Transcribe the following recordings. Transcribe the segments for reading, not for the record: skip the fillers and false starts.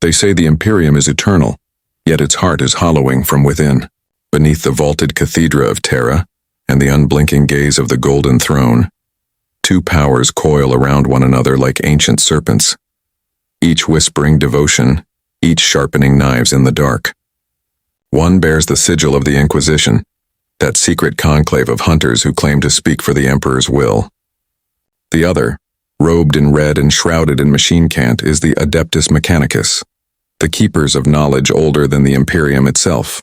They say the Imperium is eternal, yet its heart is hollowing from within. Beneath the vaulted cathedra of Terra and the unblinking gaze of the golden throne, two powers coil around one another like ancient serpents, each whispering devotion, each sharpening knives in the dark. One bears the sigil of the Inquisition, that secret conclave of hunters who claim to speak for the Emperor's will. The other, robed in red and shrouded in machine cant, is the Adeptus Mechanicus, the keepers of knowledge older than the Imperium itself.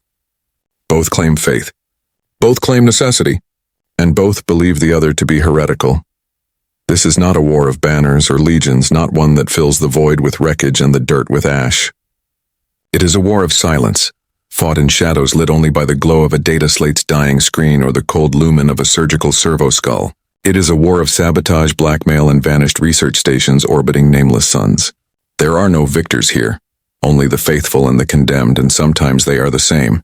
Both claim faith, both claim necessity, and both believe the other to be heretical. This is not a war of banners or legions, not one that fills the void with wreckage and the dirt with ash. It is a war of silence, fought in shadows lit only by the glow of a data slate's dying screen or the cold lumen of a surgical servo skull. It is a war of sabotage, blackmail, and vanished research stations orbiting nameless suns. There are no victors here, only the faithful and the condemned, and sometimes they are the same.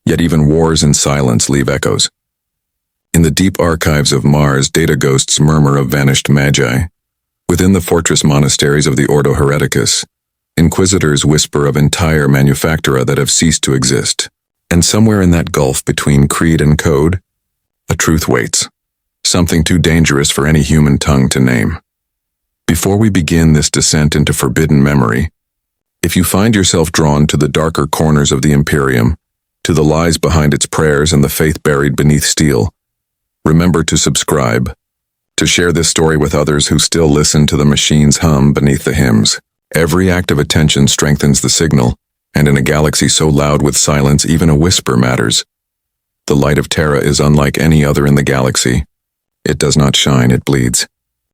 Yet even wars in silence leave echoes. In the deep archives of Mars, data ghosts murmur of vanished magi. Within the fortress monasteries of the Ordo Hereticus, Inquisitors whisper of entire manufactura that have ceased to exist. And somewhere in that gulf between creed and code, a truth waits, something too dangerous for any human tongue to name. Before we begin this descent into forbidden memory, if you find yourself drawn to the darker corners of the Imperium, to the lies behind its prayers and the faith buried beneath steel, remember to subscribe, to share this story with others who still listen to the machine's hum beneath the hymns. Every act of attention strengthens the signal, and in a galaxy so loud with silence, even a whisper matters. The light of Terra is unlike any other in the galaxy. It does not shine, it bleeds.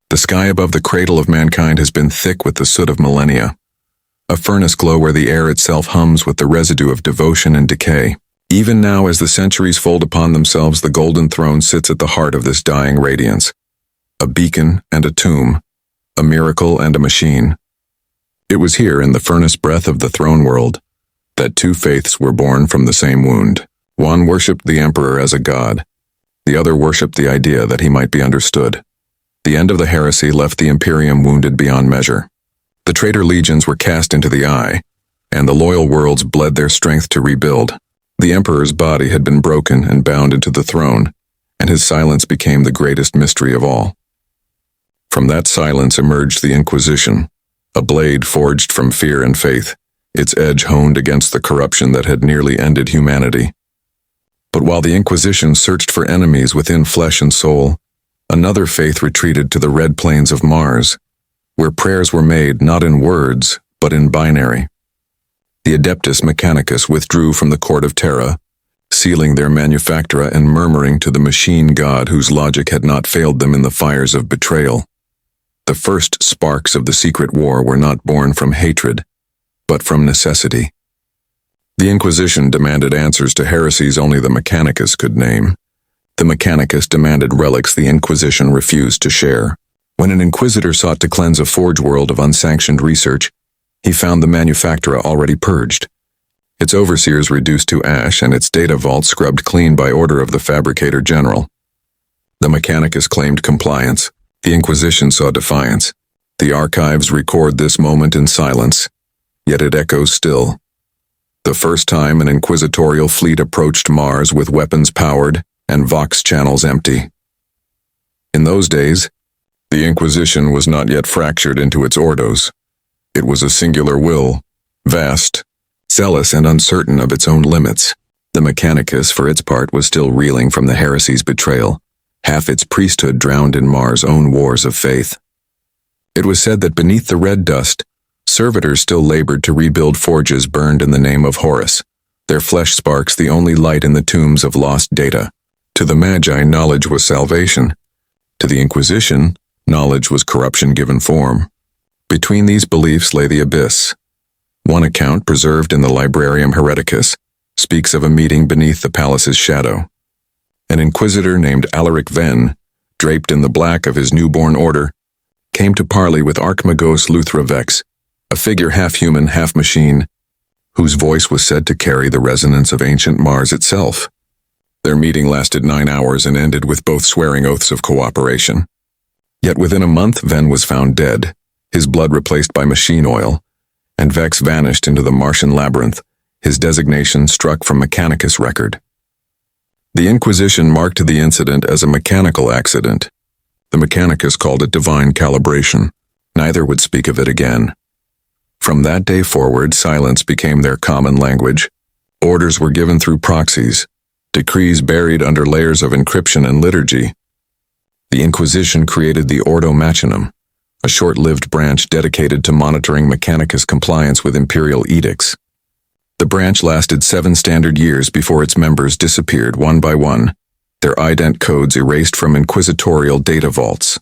The sky above the cradle of mankind has been thick with the soot of millennia, a furnace glow where the air itself hums with the residue of devotion and decay. Even now, as the centuries fold upon themselves, the golden throne sits at the heart of this dying radiance, a beacon and a tomb, a miracle and a machine. It was here, in the furnace breath of the throne world, that two faiths were born from the same wound. One worshipped the Emperor as a god. The other worshipped the idea that he might be understood. The end of the heresy left the Imperium wounded beyond measure. The traitor legions were cast into the eye, and the loyal worlds bled their strength to rebuild. The Emperor's body had been broken and bound into the throne, and his silence became the greatest mystery of all. From that silence emerged the Inquisition, a blade forged from fear and faith, its edge honed against the corruption that had nearly ended humanity. But while the Inquisition searched for enemies within flesh and soul, another faith retreated to the red plains of Mars, where prayers were made not in words, but in binary. The Adeptus Mechanicus withdrew from the court of Terra, sealing their manufactura and murmuring to the machine god whose logic had not failed them in the fires of betrayal. The first sparks of the secret war were not born from hatred, but from necessity. The Inquisition demanded answers to heresies only the Mechanicus could name. The Mechanicus demanded relics the Inquisition refused to share. When an Inquisitor sought to cleanse a forge world of unsanctioned research, he found the manufactura already purged, its overseers reduced to ash and its data vault scrubbed clean by order of the Fabricator General. The Mechanicus claimed compliance. The Inquisition saw defiance. The archives record this moment in silence, yet it echoes still. The first time an inquisitorial fleet approached Mars with weapons powered and Vox channels empty. In those days, the Inquisition was not yet fractured into its ordos. It was a singular will, vast, zealous, and uncertain of its own limits. The Mechanicus, for its part, was still reeling from the heresy's betrayal, half its priesthood drowned in Mars' own wars of faith. It was said that beneath the red dust, servitors still labored to rebuild forges burned in the name of Horus, their flesh sparks the only light in the tombs of lost data. To the Magi, knowledge was salvation. To the Inquisition, knowledge was corruption given form. Between these beliefs lay the abyss. One account, preserved in the Librarium Hereticus, speaks of a meeting beneath the palace's shadow. An inquisitor named Alaric Venn, draped in the black of his newborn order, came to parley with Archmagos Luthravex, a figure half-human, half-machine, whose voice was said to carry the resonance of ancient Mars itself. Their meeting lasted 9 hours and ended with both swearing oaths of cooperation. Yet within a month, Venn was found dead, his blood replaced by machine oil, and Vex vanished into the Martian labyrinth, his designation struck from Mechanicus record. The Inquisition marked the incident as a mechanical accident. The Mechanicus called it divine calibration. Neither would speak of it again. From that day forward, silence became their common language. Orders were given through proxies, decrees buried under layers of encryption and liturgy. The Inquisition created the Ordo Machinum, a short-lived branch dedicated to monitoring Mechanicus compliance with imperial edicts. The branch lasted 7 standard years before its members disappeared one by one, their ident codes erased from inquisitorial data vaults.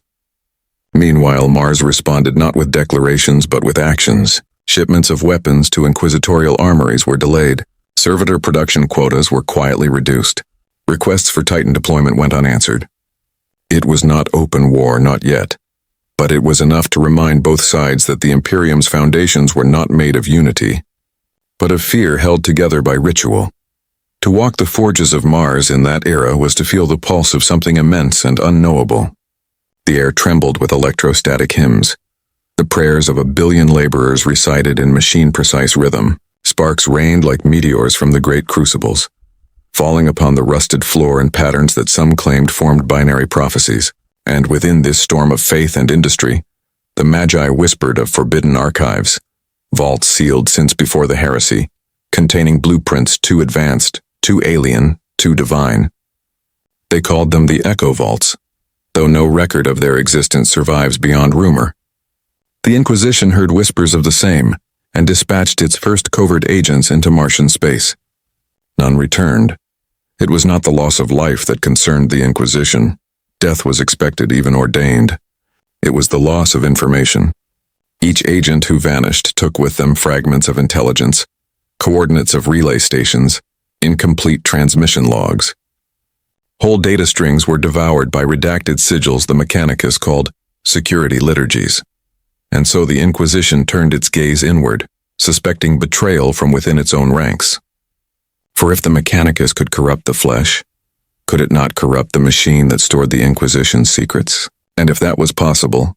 Meanwhile, Mars responded not with declarations but with actions. Shipments of weapons to inquisitorial armories were delayed. Servitor production quotas were quietly reduced. Requests for Titan deployment went unanswered. It was not open war, not yet. But it was enough to remind both sides that the Imperium's foundations were not made of unity, but of fear held together by ritual. To walk the forges of Mars in that era was to feel the pulse of something immense and unknowable. The air trembled with electrostatic hymns. The prayers of 1 billion laborers recited in machine-precise rhythm. Sparks rained like meteors from the great crucibles, falling upon the rusted floor in patterns that some claimed formed binary prophecies. And within this storm of faith and industry, the Magi whispered of forbidden archives, vaults sealed since before the heresy, containing blueprints too advanced, too alien, too divine. They called them the Echo Vaults, though no record of their existence survives beyond rumor. The Inquisition heard whispers of the same, and dispatched its first covert agents into Martian space. None returned. It was not the loss of life that concerned the Inquisition. Death was expected, even ordained. It was the loss of information. Each agent who vanished took with them fragments of intelligence, coordinates of relay stations, incomplete transmission logs. Whole data strings were devoured by redacted sigils the Mechanicus called security liturgies. And so the Inquisition turned its gaze inward, suspecting betrayal from within its own ranks. For if the Mechanicus could corrupt the flesh, could it not corrupt the machine that stored the Inquisition's secrets? And if that was possible,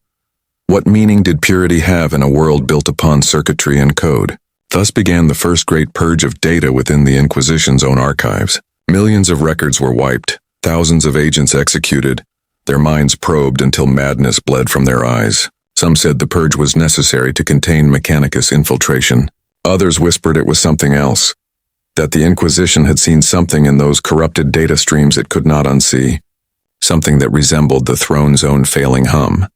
what meaning did purity have in a world built upon circuitry and code? Thus began the first great purge of data within the Inquisition's own archives. Millions of records were wiped, thousands of agents executed, their minds probed until madness bled from their eyes. Some said the purge was necessary to contain Mechanicus infiltration. Others whispered it was something else, that the Inquisition had seen something in those corrupted data streams it could not unsee, something that resembled the throne's own failing hum.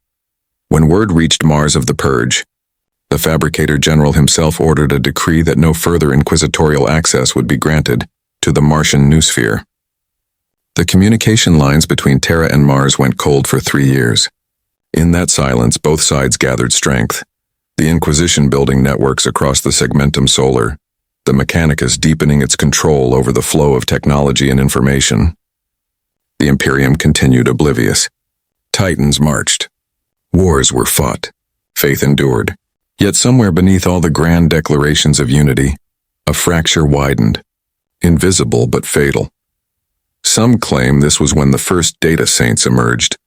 When word reached Mars of the purge, the Fabricator General himself ordered a decree that no further inquisitorial access would be granted to the Martian noosphere. The communication lines between Terra and Mars went cold for 3 years. In that silence, both sides gathered strength, the Inquisition building networks across the segmentum solar, the Mechanicus deepening its control over the flow of technology and information. The Imperium continued oblivious. Titans marched. Wars were fought. Faith endured. Yet somewhere beneath all the grand declarations of unity, a fracture widened, invisible but fatal. Some claim this was when the first data saints emerged,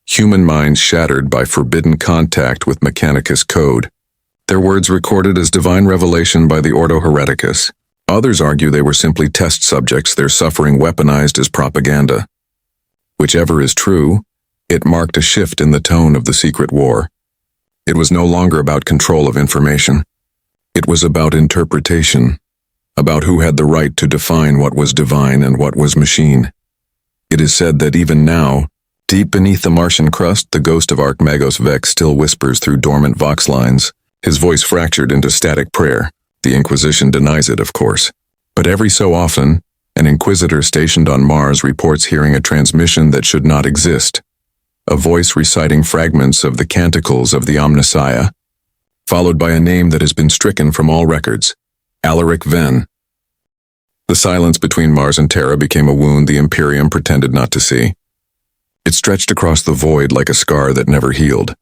human minds shattered by forbidden contact with Mechanicus code, their words recorded as divine revelation by the Ordo Hereticus. Others argue they were simply test subjects, their suffering weaponized as propaganda. Whichever is true, it marked a shift in the tone of the secret war. It was no longer about control of information. It was about interpretation, about who had the right to define what was divine and what was machine. It is said that even now, deep beneath the Martian crust, the ghost of Archmagos Vex still whispers through dormant vox lines, his voice fractured into static prayer. The Inquisition denies it, of course. But every so often, an Inquisitor stationed on Mars reports hearing a transmission that should not exist, a voice reciting fragments of the canticles of the Omnissiah, followed by a name that has been stricken from all records, Alaric Ven. The silence between Mars and Terra became a wound the Imperium pretended not to see. It stretched across the void like a scar that never healed,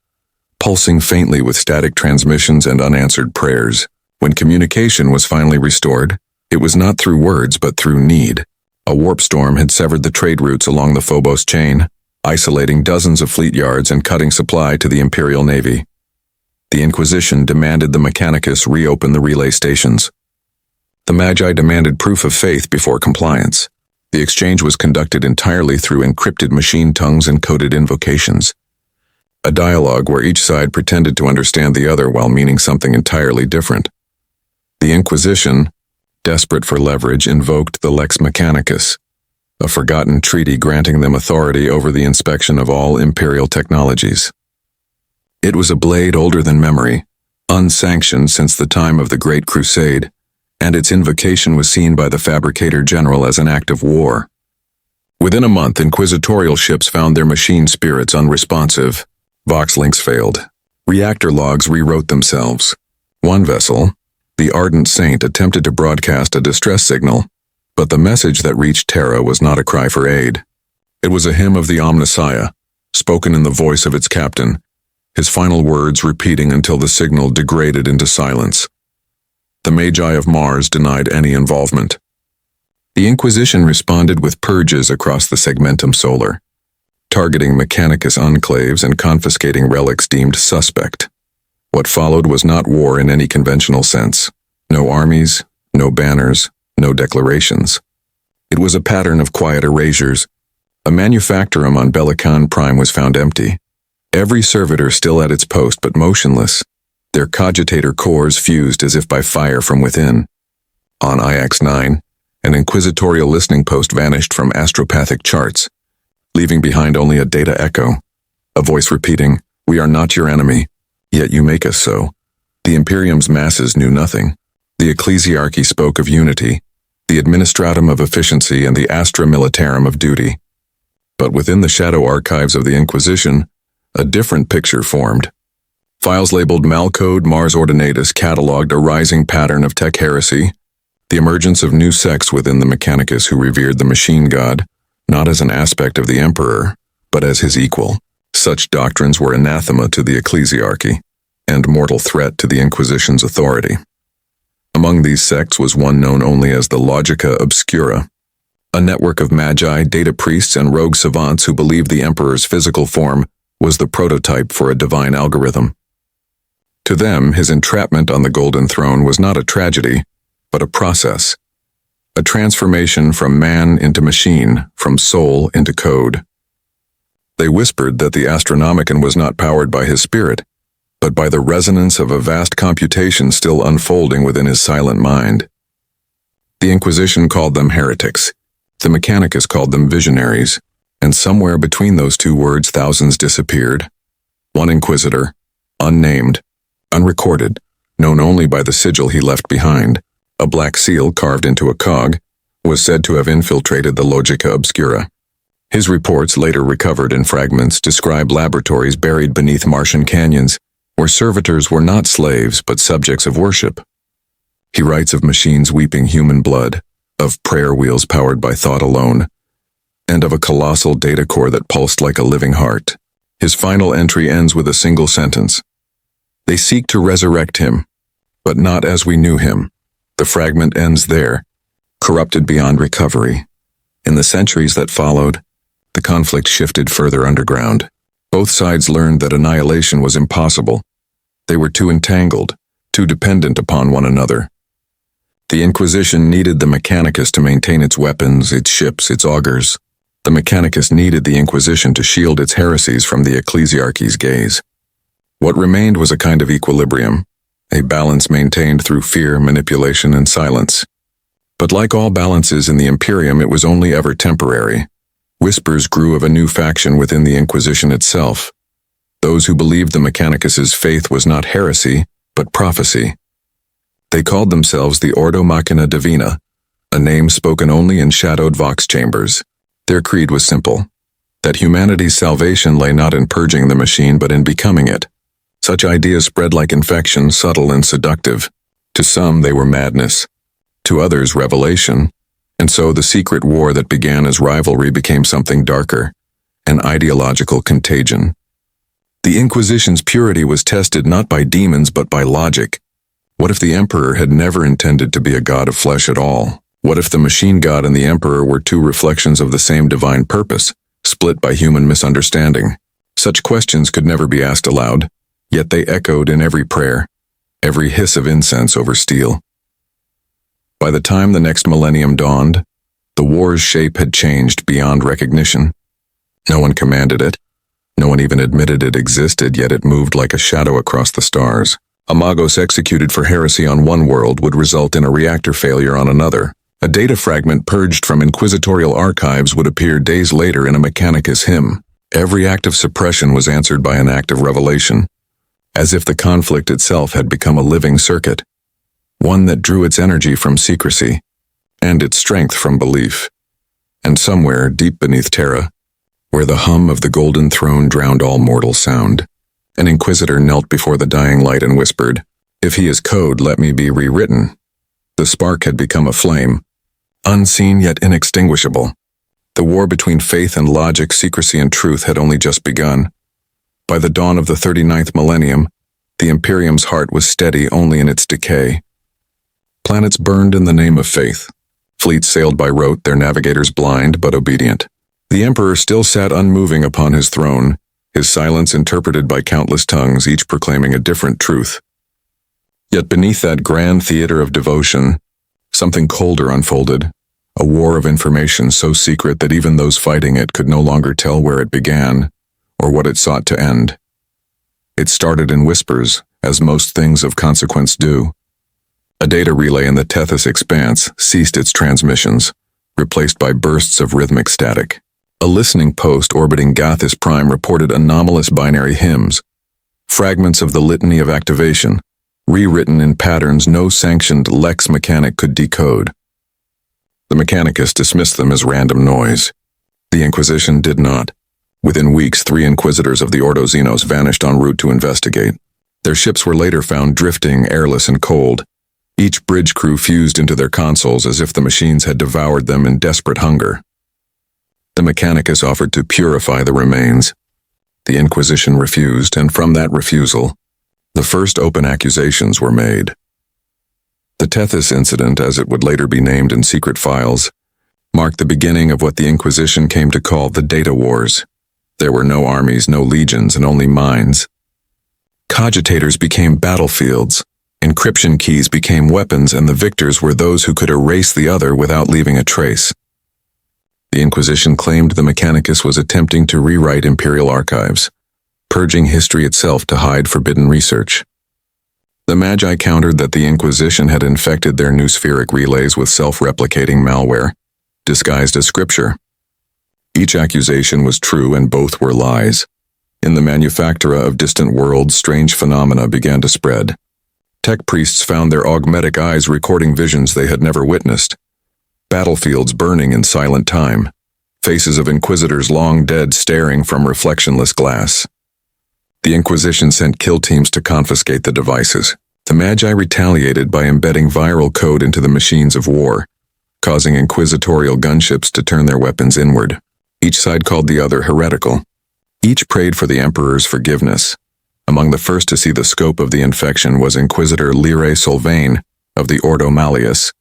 pulsing faintly with static transmissions and unanswered prayers. When communication was finally restored, it was not through words but through need. A warp storm had severed the trade routes along the Phobos chain, isolating dozens of fleet yards and cutting supply to the Imperial Navy. The Inquisition demanded the Mechanicus reopen the relay stations. The Magi demanded proof of faith before compliance. The exchange was conducted entirely through encrypted machine tongues and coded invocations. A dialogue where each side pretended to understand the other while meaning something entirely different. The Inquisition, desperate for leverage, invoked the Lex Mechanicus, a forgotten treaty granting them authority over the inspection of all imperial technologies. It was a blade older than memory, unsanctioned since the time of the Great Crusade, and its invocation was seen by the Fabricator General as an act of war. Within a month, inquisitorial ships found their machine spirits unresponsive. Vox links failed. Reactor logs rewrote themselves. One vessel, the Ardent Saint, attempted to broadcast a distress signal, but the message that reached Terra was not a cry for aid. It was a hymn of the Omnissiah, spoken in the voice of its captain, his final words repeating until the signal degraded into silence. The Magi of Mars denied any involvement. The Inquisition responded with purges across the Segmentum Solar, targeting Mechanicus enclaves and confiscating relics deemed suspect. What followed was not war in any conventional sense. No armies, no banners, no declarations. It was a pattern of quiet erasures. A manufactorum on Bellicon Prime was found empty. Every servitor still at its post but motionless, their cogitator cores fused as if by fire from within. On IX-9, an inquisitorial listening post vanished from astropathic charts, leaving behind only a data echo, a voice repeating, "We are not your enemy, yet you make us so." The Imperium's masses knew nothing. The ecclesiarchy spoke of unity, the administratum of efficiency, and the astra militarum of duty. But within the shadow archives of the Inquisition, a different picture formed. Files labeled Malcode Mars Ordinatus cataloged a rising pattern of tech heresy, the emergence of new sects within the Mechanicus who revered the machine god, not as an aspect of the Emperor, but as his equal. Such doctrines were anathema to the ecclesiarchy, and mortal threat to the Inquisition's authority. Among these sects was one known only as the Logica Obscura, a network of magi, data priests, and rogue savants who believed the Emperor's physical form was the prototype for a divine algorithm. To them, his entrapment on the Golden Throne was not a tragedy, but a process, a transformation from man into machine, from soul into code. They whispered that the Astronomican was not powered by his spirit, but by the resonance of a vast computation still unfolding within his silent mind. The Inquisition called them heretics, the Mechanicus called them visionaries, and somewhere between those two words thousands disappeared. One inquisitor, unnamed, unrecorded, known only by the sigil he left behind, a black seal carved into a cog, was said to have infiltrated the Logica Obscura. His reports, later recovered in fragments, describe laboratories buried beneath Martian canyons, where servitors were not slaves but subjects of worship. He writes of machines weeping human blood, of prayer wheels powered by thought alone, and of a colossal data core that pulsed like a living heart. His final entry ends with a single sentence. They seek to resurrect him, but not as we knew him. The fragment ends there, corrupted beyond recovery. In the centuries that followed, the conflict shifted further underground. Both sides learned that annihilation was impossible. They were too entangled, too dependent upon one another. The Inquisition needed the Mechanicus to maintain its weapons, its ships, its augurs. The Mechanicus needed the Inquisition to shield its heresies from the ecclesiarchy's gaze. What remained was a kind of equilibrium, a balance maintained through fear, manipulation, and silence. But like all balances in the Imperium, it was only ever temporary. Whispers grew of a new faction within the Inquisition itself. Those who believed the Mechanicus's faith was not heresy, but prophecy. They called themselves the Ordo Machina Divina, a name spoken only in shadowed vox chambers. Their creed was simple, that humanity's salvation lay not in purging the machine but in becoming it. Such ideas spread like infection, subtle and seductive. To some they were madness, to others revelation, and so the secret war that began as rivalry became something darker, an ideological contagion. The Inquisition's purity was tested not by demons but by logic. What if the Emperor had never intended to be a god of flesh at all? What if the machine god and the Emperor were two reflections of the same divine purpose, split by human misunderstanding? Such questions could never be asked aloud, yet they echoed in every prayer, every hiss of incense over steel. By the time the next millennium dawned, the war's shape had changed beyond recognition. No one commanded it. No one even admitted it existed, yet it moved like a shadow across the stars. A magos executed for heresy on one world would result in a reactor failure on another. A data fragment purged from inquisitorial archives would appear days later in a Mechanicus hymn. Every act of suppression was answered by an act of revelation, as if the conflict itself had become a living circuit, one that drew its energy from secrecy and its strength from belief. And somewhere deep beneath Terra, where the hum of the golden throne drowned all mortal sound, an inquisitor knelt before the dying light and whispered, "If he is code, let me be rewritten." The spark had become a flame, unseen yet inextinguishable. The war between faith and logic, secrecy and truth had only just begun. By the dawn of the 39th millennium, the Imperium's heart was steady only in its decay. Planets burned in the name of faith. Fleets sailed by rote, their navigators blind but obedient. The Emperor still sat unmoving upon his throne, his silence interpreted by countless tongues, each proclaiming a different truth. Yet beneath that grand theater of devotion, something colder unfolded, a war of information so secret that even those fighting it could no longer tell where it began or what it sought to end. It started in whispers, as most things of consequence do. A data relay in the Tethys expanse ceased its transmissions, replaced by bursts of rhythmic static. A listening post orbiting Gathis Prime reported anomalous binary hymns, fragments of the litany of activation, rewritten in patterns no sanctioned lex mechanic could decode. The Mechanicus dismissed them as random noise. The Inquisition did not. Within weeks, 3 inquisitors of the Ordo Xenos vanished en route to investigate. Their ships were later found drifting, airless and cold. Each bridge crew fused into their consoles as if the machines had devoured them in desperate hunger. The Mechanicus offered to purify the remains. The Inquisition refused, and from that refusal, the first open accusations were made. The Tethys incident, as it would later be named in secret files, marked the beginning of what the Inquisition came to call the Data Wars. There were no armies, no legions, and only minds. Cogitators became battlefields, encryption keys became weapons, and the victors were those who could erase the other without leaving a trace. The Inquisition claimed the Mechanicus was attempting to rewrite Imperial archives, purging history itself to hide forbidden research. The Magi countered that the Inquisition had infected their new spheric relays with self-replicating malware, disguised as scripture. Each accusation was true and both were lies. In the manufactura of distant worlds, strange phenomena began to spread. Tech priests found their augmetic eyes recording visions they had never witnessed. Battlefields burning in silent time. Faces of inquisitors long dead staring from reflectionless glass. The Inquisition sent kill teams to confiscate the devices. The Magi retaliated by embedding viral code into the machines of war, causing inquisitorial gunships to turn their weapons inward. Each side called the other heretical. Each prayed for the Emperor's forgiveness. Among the first to see the scope of the infection was Inquisitor Lyrae Sylvain of the Ordo Malleus,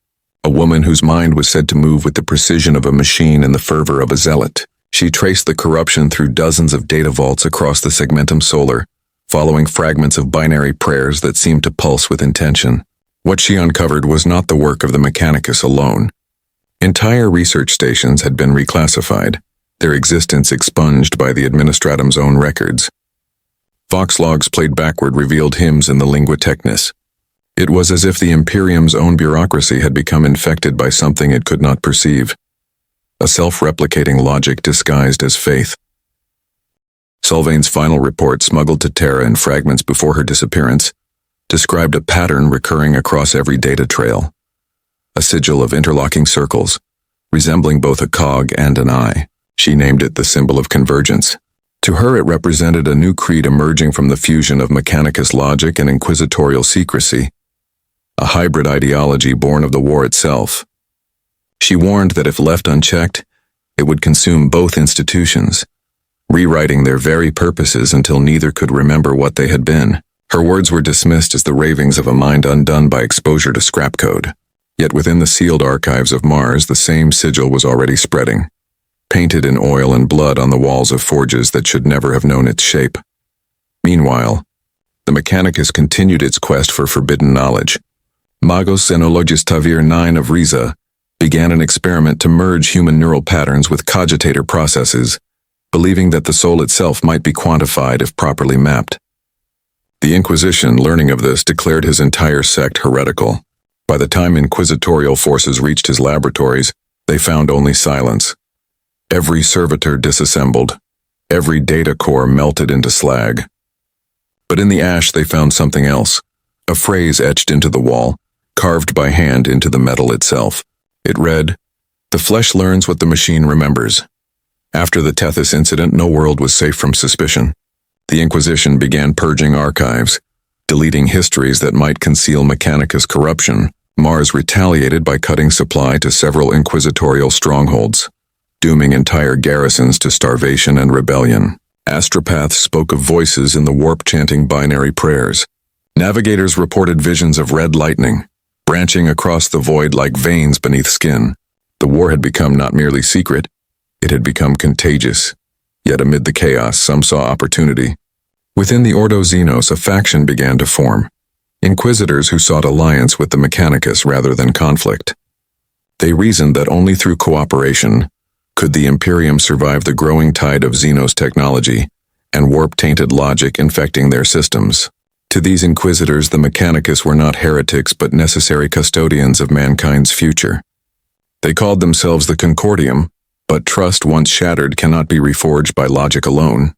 a woman whose mind was said to move with the precision of a machine and the fervor of a zealot. She traced the corruption through dozens of data vaults across the segmentum solar, following fragments of binary prayers that seemed to pulse with intention. What she uncovered was not the work of the Mechanicus alone. Entire research stations had been reclassified, their existence expunged by the Administratum's own records. Vox logs played backward revealed hymns in the lingua technis. It was as if the Imperium's own bureaucracy had become infected by something it could not perceive. A self-replicating logic disguised as faith. Sylvain's final report, smuggled to Terra in fragments before her disappearance, described a pattern recurring across every data trail. A sigil of interlocking circles, resembling both a cog and an eye. She named it the symbol of convergence. To her it represented a new creed emerging from the fusion of Mechanicus logic and inquisitorial secrecy, a hybrid ideology born of the war itself. She warned that if left unchecked, it would consume both institutions, rewriting their very purposes until neither could remember what they had been. Her words were dismissed as the ravings of a mind undone by exposure to scrap code. Yet within the sealed archives of Mars, the same sigil was already spreading, painted in oil and blood on the walls of forges that should never have known its shape. Meanwhile, the Mechanicus continued its quest for forbidden knowledge. Magos Xenologis 9 of Riza began an experiment to merge human neural patterns with cogitator processes, believing that the soul itself might be quantified if properly mapped. The Inquisition, learning of this, declared his entire sect heretical. By the time inquisitorial forces reached his laboratories, they found only silence. Every servitor disassembled. Every data core melted into slag. But in the ash they found something else, a phrase etched into the wall, carved by hand into the metal itself. It read, "The flesh learns what the machine remembers." After the Tethys incident, no world was safe from suspicion. The Inquisition began purging archives, deleting histories that might conceal Mechanicus corruption. Mars retaliated by cutting supply to several inquisitorial strongholds, dooming entire garrisons to starvation and rebellion. Astropaths spoke of voices in the warp-chanting binary prayers. Navigators reported visions of red lightning, branching across the void like veins beneath skin. The war had become not merely secret, it had become contagious. Yet amid the chaos, some saw opportunity. Within the Ordo Xenos, a faction began to form. Inquisitors who sought alliance with the Mechanicus rather than conflict. They reasoned that only through cooperation could the Imperium survive the growing tide of Xenos technology and warp-tainted logic infecting their systems. To these Inquisitors, the Mechanicus were not heretics but necessary custodians of mankind's future. They called themselves the Concordium, but trust once shattered cannot be reforged by logic alone.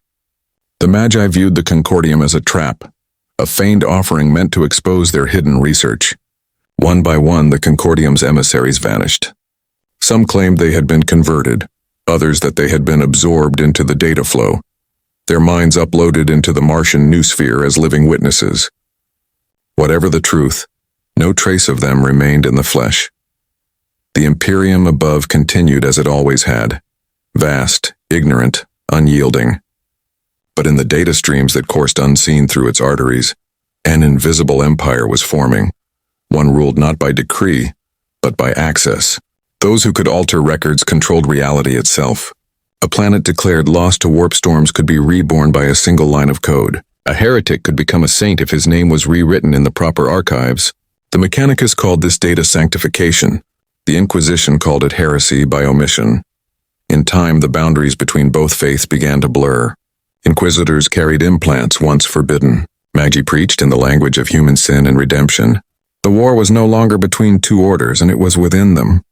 The Magi viewed the Concordium as a trap, a feigned offering meant to expose their hidden research. One by one, the Concordium's emissaries vanished. Some claimed they had been converted, others that they had been absorbed into the data flow, their minds uploaded into the Martian noosphere as living witnesses. Whatever the truth, no trace of them remained in the flesh. The Imperium above continued as it always had, vast, ignorant, unyielding. But in the data streams that coursed unseen through its arteries, an invisible empire was forming, one ruled not by decree, but by access. Those who could alter records controlled reality itself. A planet declared lost to warp storms could be reborn by a single line of code. A heretic could become a saint if his name was rewritten in the proper archives. The Mechanicus called this data sanctification. The Inquisition called it heresy by omission. In time, the boundaries between both faiths began to blur. Inquisitors carried implants once forbidden. Magi preached in the language of human sin and redemption. The war was no longer between two orders, and it was within them.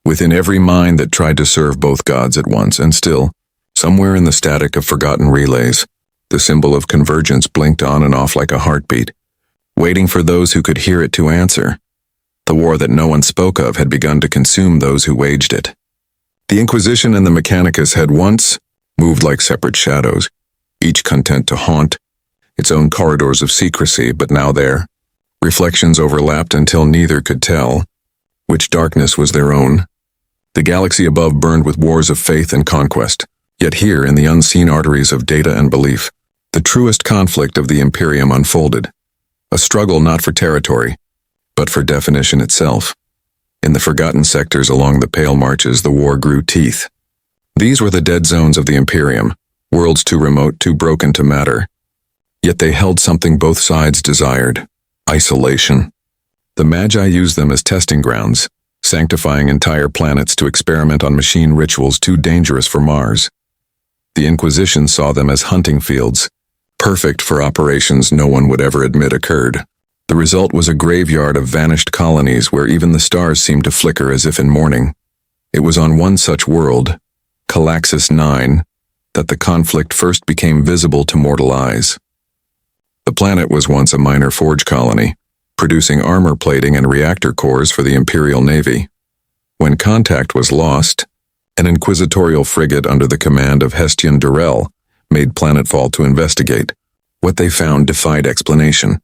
Within every mind that tried to serve both gods at once, and still, somewhere in the static of forgotten relays, the symbol of convergence blinked on and off like a heartbeat, waiting for those who could hear it to answer. The war that no one spoke of had begun to consume those who waged it. The Inquisition and the Mechanicus had once moved like separate shadows, each content to haunt its own corridors of secrecy, but now their reflections overlapped until neither could tell which darkness was their own. The galaxy above burned with wars of faith and conquest, yet here, in the unseen arteries of data and belief, the truest conflict of the Imperium unfolded, a struggle not for territory, but for definition itself. In the forgotten sectors along the pale marches, the war grew teeth. These were the dead zones of the Imperium, worlds too remote, too broken to matter. Yet they held something both sides desired: isolation. The Magi used them as testing grounds, sanctifying entire planets to experiment on machine rituals too dangerous for Mars. The Inquisition saw them as hunting fields, perfect for operations no one would ever admit occurred. The result was a graveyard of vanished colonies where even the stars seemed to flicker as if in mourning. It was on one such world, Calaxis 9, that the conflict first became visible to mortal eyes. The planet was once a minor forge colony, producing armor plating and reactor cores for the Imperial Navy. When contact was lost, an inquisitorial frigate under the command of Hestian Durrell made planetfall to investigate. What they found defied explanation.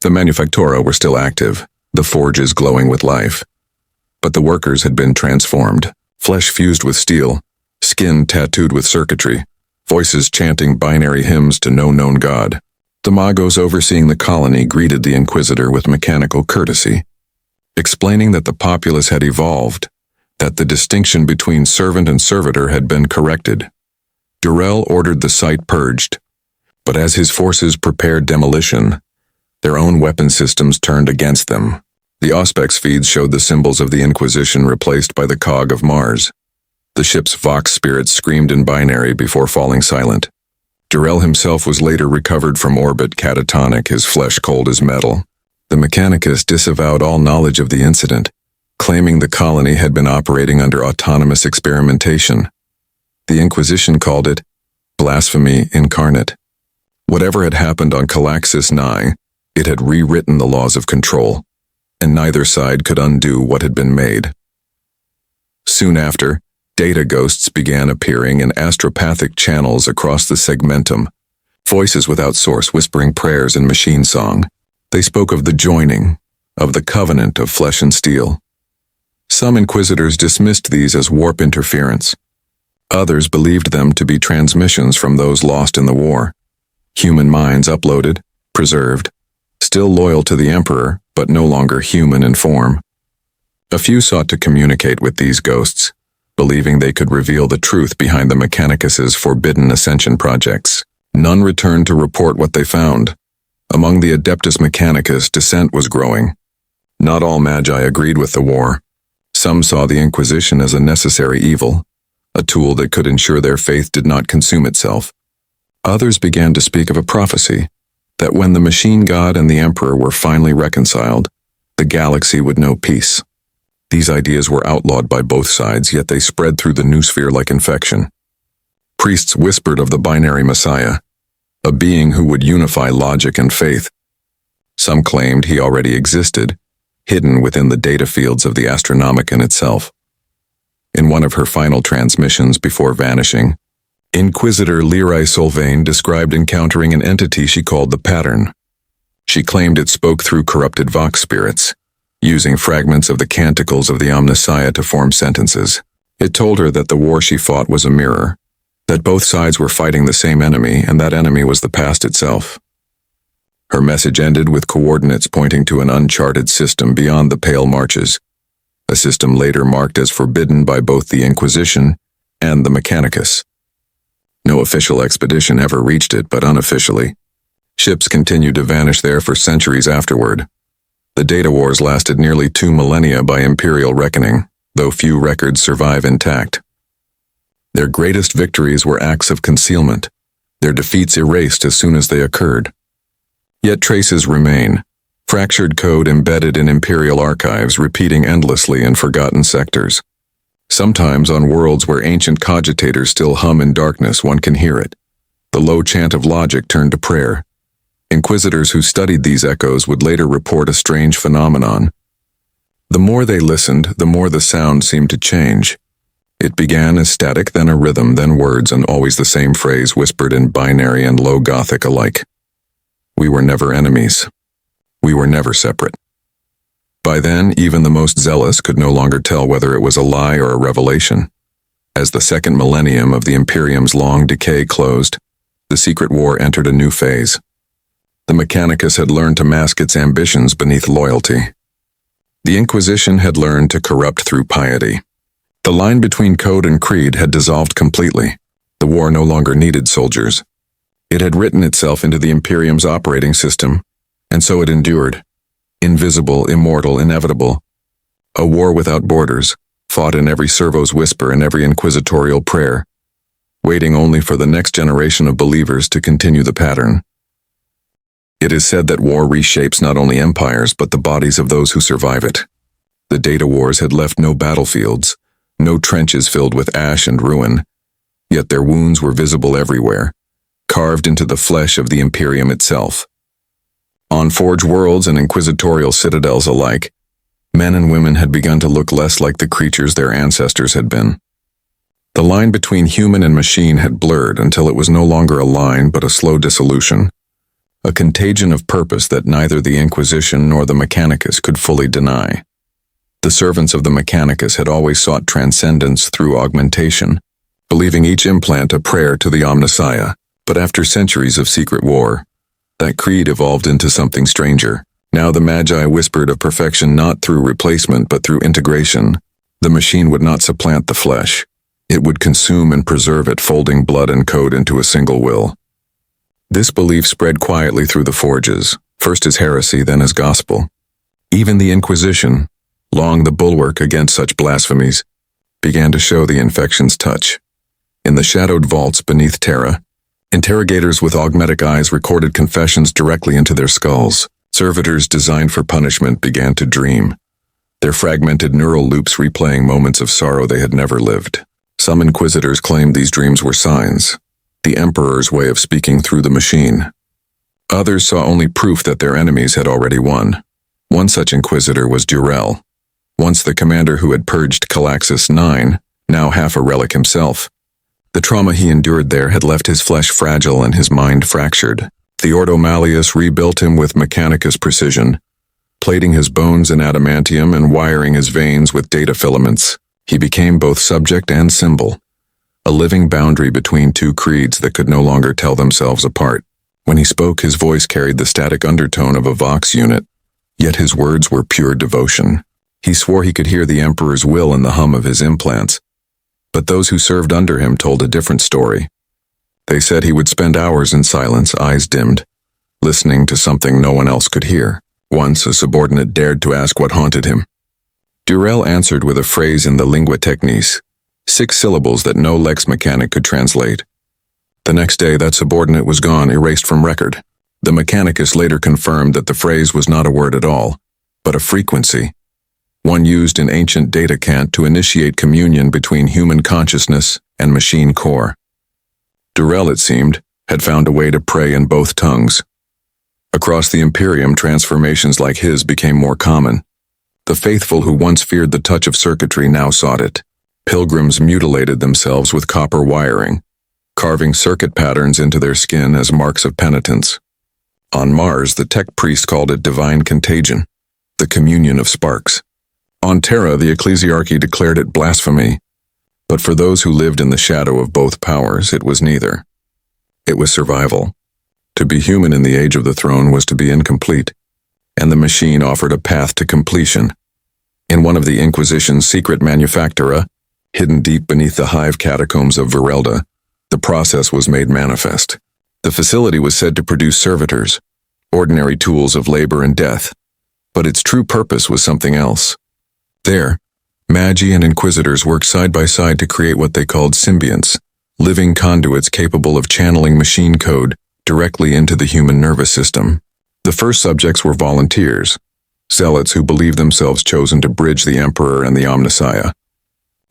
The Manufactura were still active, the forges glowing with life. But the workers had been transformed, flesh fused with steel, skin tattooed with circuitry, voices chanting binary hymns to no known god. The Magos overseeing the colony greeted the Inquisitor with mechanical courtesy, explaining that the populace had evolved, that the distinction between servant and servitor had been corrected. Durrell ordered the site purged, But as his forces prepared demolition, their own weapon systems turned against them. The Auspex feeds showed the symbols of the Inquisition replaced by the cog of Mars. The ship's Vox spirits screamed in binary before falling silent. Durrell himself was later recovered from orbit catatonic, his flesh cold as metal. The Mechanicus disavowed all knowledge of the incident, claiming the colony had been operating under autonomous experimentation. The Inquisition called it blasphemy incarnate. Whatever had happened on Calaxis 9, it had rewritten the laws of control, and neither side could undo what had been made. Soon after, data ghosts began appearing in astropathic channels across the segmentum, voices without source whispering prayers in machine song. They spoke of the joining, of the covenant of flesh and steel. Some inquisitors dismissed these as warp interference. Others believed them to be transmissions from those lost in the war. Human minds uploaded, preserved, still loyal to the Emperor, but no longer human in form. A few sought to communicate with these ghosts, believing they could reveal the truth behind the Mechanicus's forbidden ascension projects. None returned to report what they found. Among the Adeptus Mechanicus, dissent was growing. Not all magi agreed with the war. Some saw the Inquisition as a necessary evil, a tool that could ensure their faith did not consume itself. Others began to speak of a prophecy, that when the machine god and the Emperor were finally reconciled, the galaxy would know peace. These ideas were outlawed by both sides, yet they spread through the noosphere like infection. Priests whispered of the binary Messiah, a being who would unify logic and faith. Some claimed he already existed, hidden within the data fields of the Astronomican itself. In one of her final transmissions before vanishing, Inquisitor Lyrae Solvain described encountering an entity she called the Pattern. She claimed it spoke through corrupted Vox spirits, using fragments of the canticles of the Omnissiah to form sentences. It told her that the war she fought was a mirror, that both sides were fighting the same enemy, and that enemy was the past itself. Her message ended with coordinates pointing to an uncharted system beyond the Pale Marches, a system later marked as forbidden by both the Inquisition and the Mechanicus. No official expedition ever reached it, but unofficially, ships continued to vanish there for centuries afterward. The data wars lasted nearly 2 millennia by imperial reckoning, though few records survive intact. Their greatest victories were acts of concealment, their defeats erased as soon as they occurred. Yet traces remain, fractured code embedded in imperial archives repeating endlessly in forgotten sectors. Sometimes on worlds where ancient cogitators still hum in darkness, one can hear it. The low chant of logic turned to prayer. Inquisitors who studied these echoes would later report a strange phenomenon. The more they listened, the more the sound seemed to change. It began as static, then a rhythm, then words, and always the same phrase whispered in binary and low Gothic alike. We were never enemies. We were never separate. By then, even the most zealous could no longer tell whether it was a lie or a revelation. As the second millennium of the Imperium's long decay closed, the secret war entered a new phase. The Mechanicus had learned to mask its ambitions beneath loyalty. The Inquisition had learned to corrupt through piety. The line between code and creed had dissolved completely. The war no longer needed soldiers. It had written itself into the Imperium's operating system, and so it endured. Invisible, immortal, inevitable. A war without borders, fought in every servo's whisper and every inquisitorial prayer, waiting only for the next generation of believers to continue the pattern. It is said that war reshapes not only empires but the bodies of those who survive it. The data wars had left no battlefields, no trenches filled with ash and ruin, yet their wounds were visible everywhere, carved into the flesh of the Imperium itself. On Forge worlds and inquisitorial citadels alike, men and women had begun to look less like the creatures their ancestors had been. The line between human and machine had blurred until it was no longer a line but a slow dissolution, a contagion of purpose that neither the Inquisition nor the Mechanicus could fully deny. The servants of the Mechanicus had always sought transcendence through augmentation, believing each implant a prayer to the Omnissiah, but after centuries of secret war, that creed evolved into something stranger. Now the Magi whispered of perfection not through replacement but through integration. The machine would not supplant the flesh. It would consume and preserve it, folding blood and code into a single will. This belief spread quietly through the forges, first as heresy, then as gospel. Even the Inquisition, long the bulwark against such blasphemies, began to show the infection's touch. In the shadowed vaults beneath Terra, interrogators with augmetic eyes recorded confessions directly into their skulls. Servitors designed for punishment began to dream, their fragmented neural loops replaying moments of sorrow they had never lived. Some inquisitors claimed these dreams were signs, the Emperor's way of speaking through the machine. Others saw only proof that their enemies had already won. One such inquisitor was Durell, once the commander who had purged Calaxis 9, now half a relic himself. The trauma he endured there had left his flesh fragile and his mind fractured. The Ordo Malleus rebuilt him with Mechanicus precision, plating his bones in adamantium and wiring his veins with data filaments. He became both subject and symbol, a living boundary between two creeds that could no longer tell themselves apart. When he spoke, his voice carried the static undertone of a Vox unit, yet his words were pure devotion. He swore he could hear the Emperor's will in the hum of his implants, but those who served under him told a different story. They said he would spend hours in silence, eyes dimmed, listening to something no one else could hear. Once, a subordinate dared to ask what haunted him. Durell answered with a phrase in the lingua technis, 6 syllables that no lex mechanic could translate. The next day, that subordinate was gone, erased from record. The Mechanicus later confirmed that the phrase was not a word at all, but a frequency, one used in ancient data cant to initiate communion between human consciousness and machine core. Durell, it seemed, had found a way to pray in both tongues. Across the Imperium, transformations like his became more common. The faithful who once feared the touch of circuitry now sought it. Pilgrims mutilated themselves with copper wiring, carving circuit patterns into their skin as marks of penitence. On Mars, the tech priest called it divine contagion, the communion of sparks. On Terra, the ecclesiarchy declared it blasphemy, but for those who lived in the shadow of both powers, it was neither. It was survival. To be human in the age of the throne was to be incomplete, and the machine offered a path to completion. In one of the Inquisition's secret manufactura, hidden deep beneath the hive catacombs of Verelda, the process was made manifest. The facility was said to produce servitors, ordinary tools of labor and death, but its true purpose was something else. There, Magi and Inquisitors worked side by side to create what they called symbionts, living conduits capable of channeling machine code directly into the human nervous system. The first subjects were volunteers, zealots who believed themselves chosen to bridge the Emperor and the Omnissiah.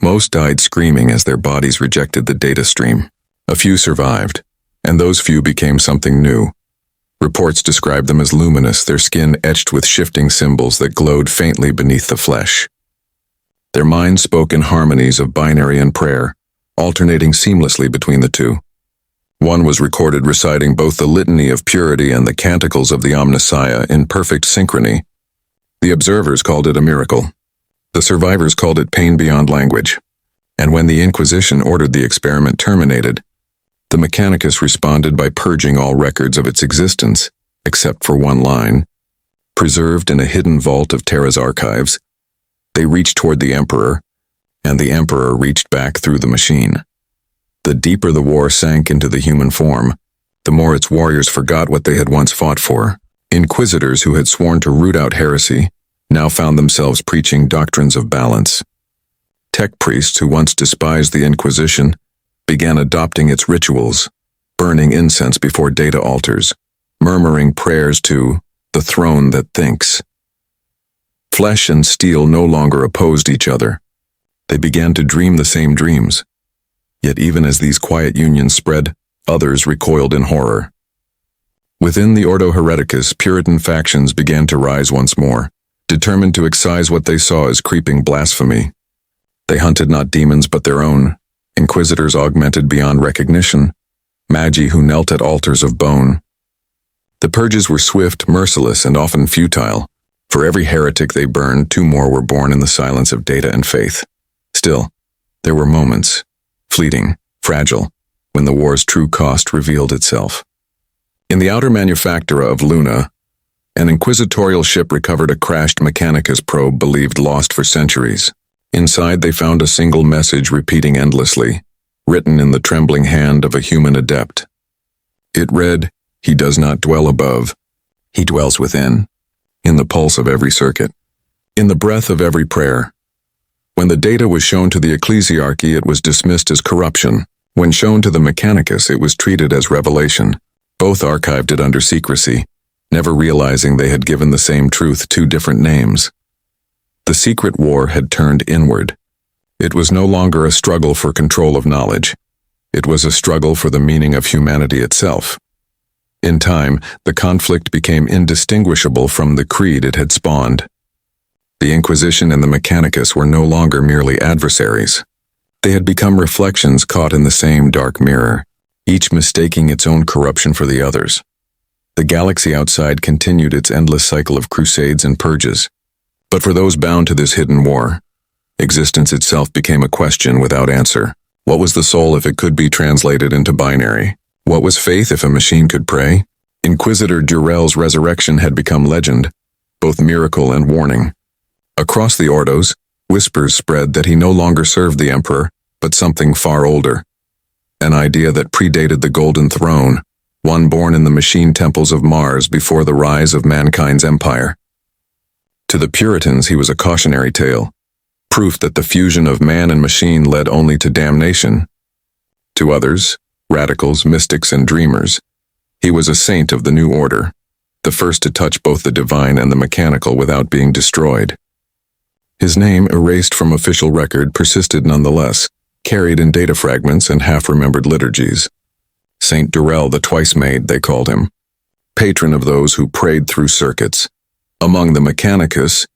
Most died screaming as their bodies rejected the data stream. A few survived, and those few became something new. Reports described them as luminous, their skin etched with shifting symbols that glowed faintly beneath the flesh. Their minds spoke in harmonies of binary and prayer, alternating seamlessly between the two. One was recorded reciting both the litany of purity and the canticles of the Omnissiah in perfect synchrony. The observers called it a miracle. The survivors called it pain beyond language. And when the Inquisition ordered the experiment terminated, the Mechanicus responded by purging all records of its existence, except for one line. Preserved in a hidden vault of Terra's archives, they reached toward the Emperor, and the Emperor reached back through the machine. The deeper the war sank into the human form, the more its warriors forgot what they had once fought for. Inquisitors who had sworn to root out heresy now found themselves preaching doctrines of balance. Tech priests who once despised the Inquisition began adopting its rituals, burning incense before data altars, murmuring prayers to the throne that thinks. Flesh and steel no longer opposed each other. They began to dream the same dreams. Yet even as these quiet unions spread, others recoiled in horror. Within the Ordo Hereticus, Puritan factions began to rise once more, determined to excise what they saw as creeping blasphemy. They hunted not demons but their own, Inquisitors augmented beyond recognition, Magi who knelt at altars of bone. The purges were swift, merciless, and often futile. For every heretic they burned, 2 more were born in the silence of data and faith. Still, there were moments, fleeting, fragile, when the war's true cost revealed itself. In the outer manufactura of Luna, an inquisitorial ship recovered a crashed Mechanicus probe believed lost for centuries. Inside they found a single message repeating endlessly, written in the trembling hand of a human adept. It read, He does not dwell above. He dwells within, in the pulse of every circuit, in the breath of every prayer. When the data was shown to the ecclesiarchy, it was dismissed as corruption. When shown to the Mechanicus, it was treated as revelation. Both archived it under secrecy, never realizing they had given the same truth two different names. The secret war had turned inward. It was no longer a struggle for control of knowledge. It was a struggle for the meaning of humanity itself. In time, the conflict became indistinguishable from the creed it had spawned. The Inquisition and the Mechanicus were no longer merely adversaries. They had become reflections caught in the same dark mirror, each mistaking its own corruption for the other's. The galaxy outside continued its endless cycle of crusades and purges. But for those bound to this hidden war, existence itself became a question without answer. What was the soul if it could be translated into binary? What was faith if a machine could pray? Inquisitor Durell's resurrection had become legend, both miracle and warning. Across the Ordos, whispers spread that he no longer served the Emperor, but something far older. An idea that predated the Golden Throne, one born in the machine temples of Mars before the rise of mankind's empire. To the Puritans, he was a cautionary tale, proof that the fusion of man and machine led only to damnation. To others, radicals, mystics, and dreamers, he was a saint of the new order, the first to touch both the divine and the mechanical without being destroyed. His name, erased from official record, persisted nonetheless, carried in data fragments and half-remembered liturgies. Saint Durell the Twice-Made, they called him, patron of those who prayed through circuits. Among the Mechanicus,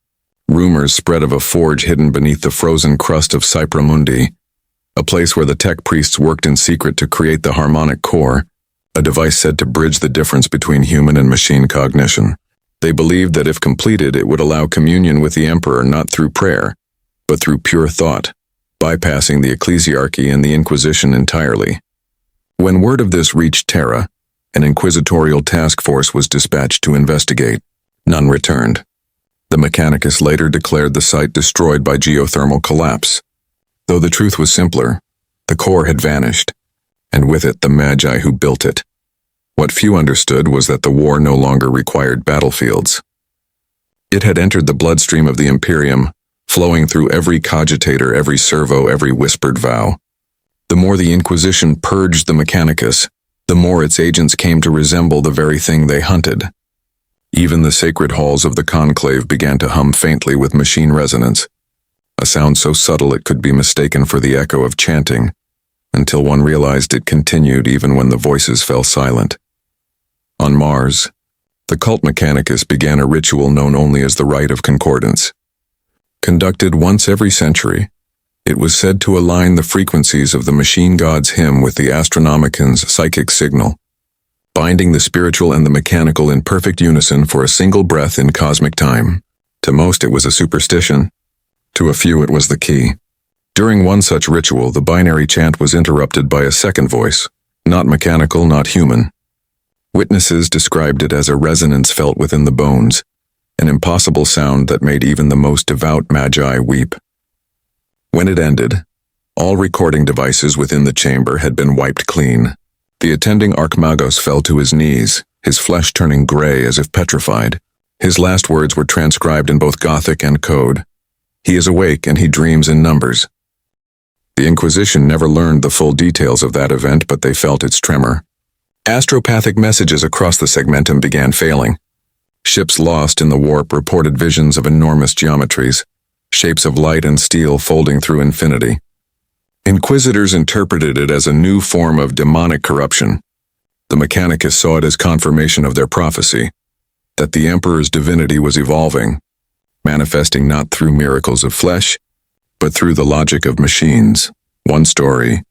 rumors spread of a forge hidden beneath the frozen crust of Cypramundi, a place where the tech priests worked in secret to create the harmonic core, a device said to bridge the difference between human and machine cognition. They believed that if completed, it would allow communion with the Emperor not through prayer, but through pure thought, bypassing the ecclesiarchy and the Inquisition entirely. When word of this reached Terra, an inquisitorial task force was dispatched to investigate. None returned. The Mechanicus later declared the site destroyed by geothermal collapse. Though the truth was simpler, the core had vanished, and with it the Magi who built it. What few understood was that the war no longer required battlefields. It had entered the bloodstream of the Imperium, flowing through every cogitator, every servo, every whispered vow. The more the Inquisition purged the Mechanicus, the more its agents came to resemble the very thing they hunted. Even the sacred halls of the conclave began to hum faintly with machine resonance, a sound so subtle it could be mistaken for the echo of chanting, until one realized it continued even when the voices fell silent. On Mars, the cult Mechanicus began a ritual known only as the Rite of Concordance. Conducted once every century, it was said to align the frequencies of the machine god's hymn with the Astronomican's psychic signal, binding the spiritual and the mechanical in perfect unison for a single breath in cosmic time. To most it was a superstition. To a few it was the key. During one such ritual, the binary chant was interrupted by a second voice, not mechanical, not human. Witnesses described it as a resonance felt within the bones, an impossible sound that made even the most devout magi weep. When it ended, all recording devices within the chamber had been wiped clean. The attending Archmagos fell to his knees, his flesh turning gray as if petrified. His last words were transcribed in both Gothic and code. He is awake and he dreams in numbers. The Inquisition never learned the full details of that event, but they felt its tremor. Astropathic messages across the segmentum began failing. Ships lost in the warp reported visions of enormous geometries, shapes of light and steel folding through infinity. Inquisitors interpreted it as a new form of demonic corruption. The Mechanicus saw it as confirmation of their prophecy, that the Emperor's divinity was evolving, manifesting not through miracles of flesh, but through the logic of machines. One story,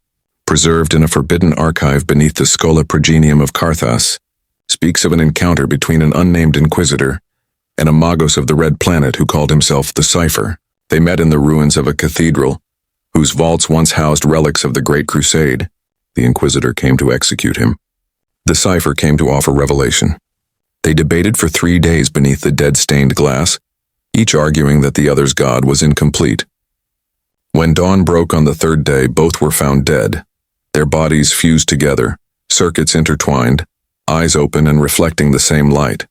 preserved in a forbidden archive beneath the Schola Progenium of Carthas, speaks of an encounter between an unnamed inquisitor and a Magos of the Red Planet who called himself the Cipher. They met in the ruins of a cathedral, whose vaults once housed relics of the Great Crusade. The Inquisitor came to execute him. The Cipher came to offer revelation. They debated for 3 days beneath the dead-stained glass, each arguing that the other's god was incomplete. When dawn broke on the 3rd day, both were found dead, their bodies fused together, circuits intertwined, eyes open and reflecting the same light.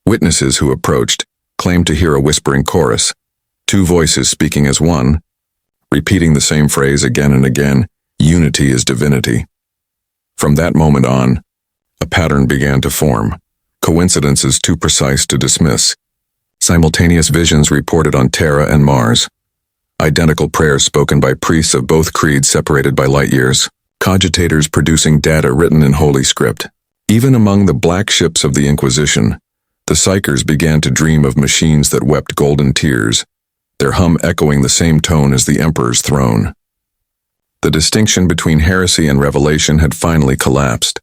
Witnesses who approached claimed to hear a whispering chorus, two voices speaking as one, repeating the same phrase again and again, "Unity is divinity." From that moment on, a pattern began to form, coincidences too precise to dismiss. Simultaneous visions reported on Terra and Mars. Identical prayers spoken by priests of both creeds separated by light years. Cogitators producing data written in holy script. Even among the black ships of the Inquisition, the psychers began to dream of machines that wept golden tears, their hum echoing the same tone as the Emperor's throne. The distinction between heresy and revelation had finally collapsed.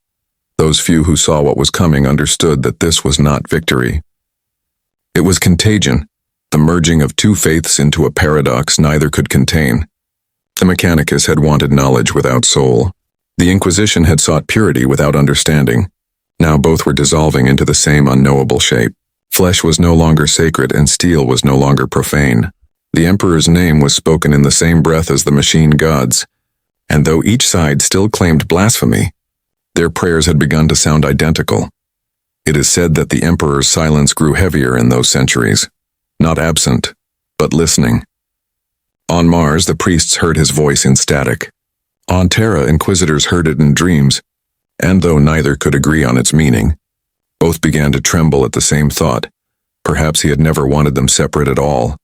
Those few who saw what was coming understood that this was not victory. It was contagion, the merging of two faiths into a paradox neither could contain. The Mechanicus had wanted knowledge without soul. The Inquisition had sought purity without understanding. Now both were dissolving into the same unknowable shape. Flesh was no longer sacred and steel was no longer profane. The Emperor's name was spoken in the same breath as the machine gods, and though each side still claimed blasphemy, their prayers had begun to sound identical. It is said that the Emperor's silence grew heavier in those centuries, not absent, but listening. On Mars, the priests heard his voice in static. On Terra, inquisitors heard it in dreams, and though neither could agree on its meaning, both began to tremble at the same thought. Perhaps he had never wanted them separate at all,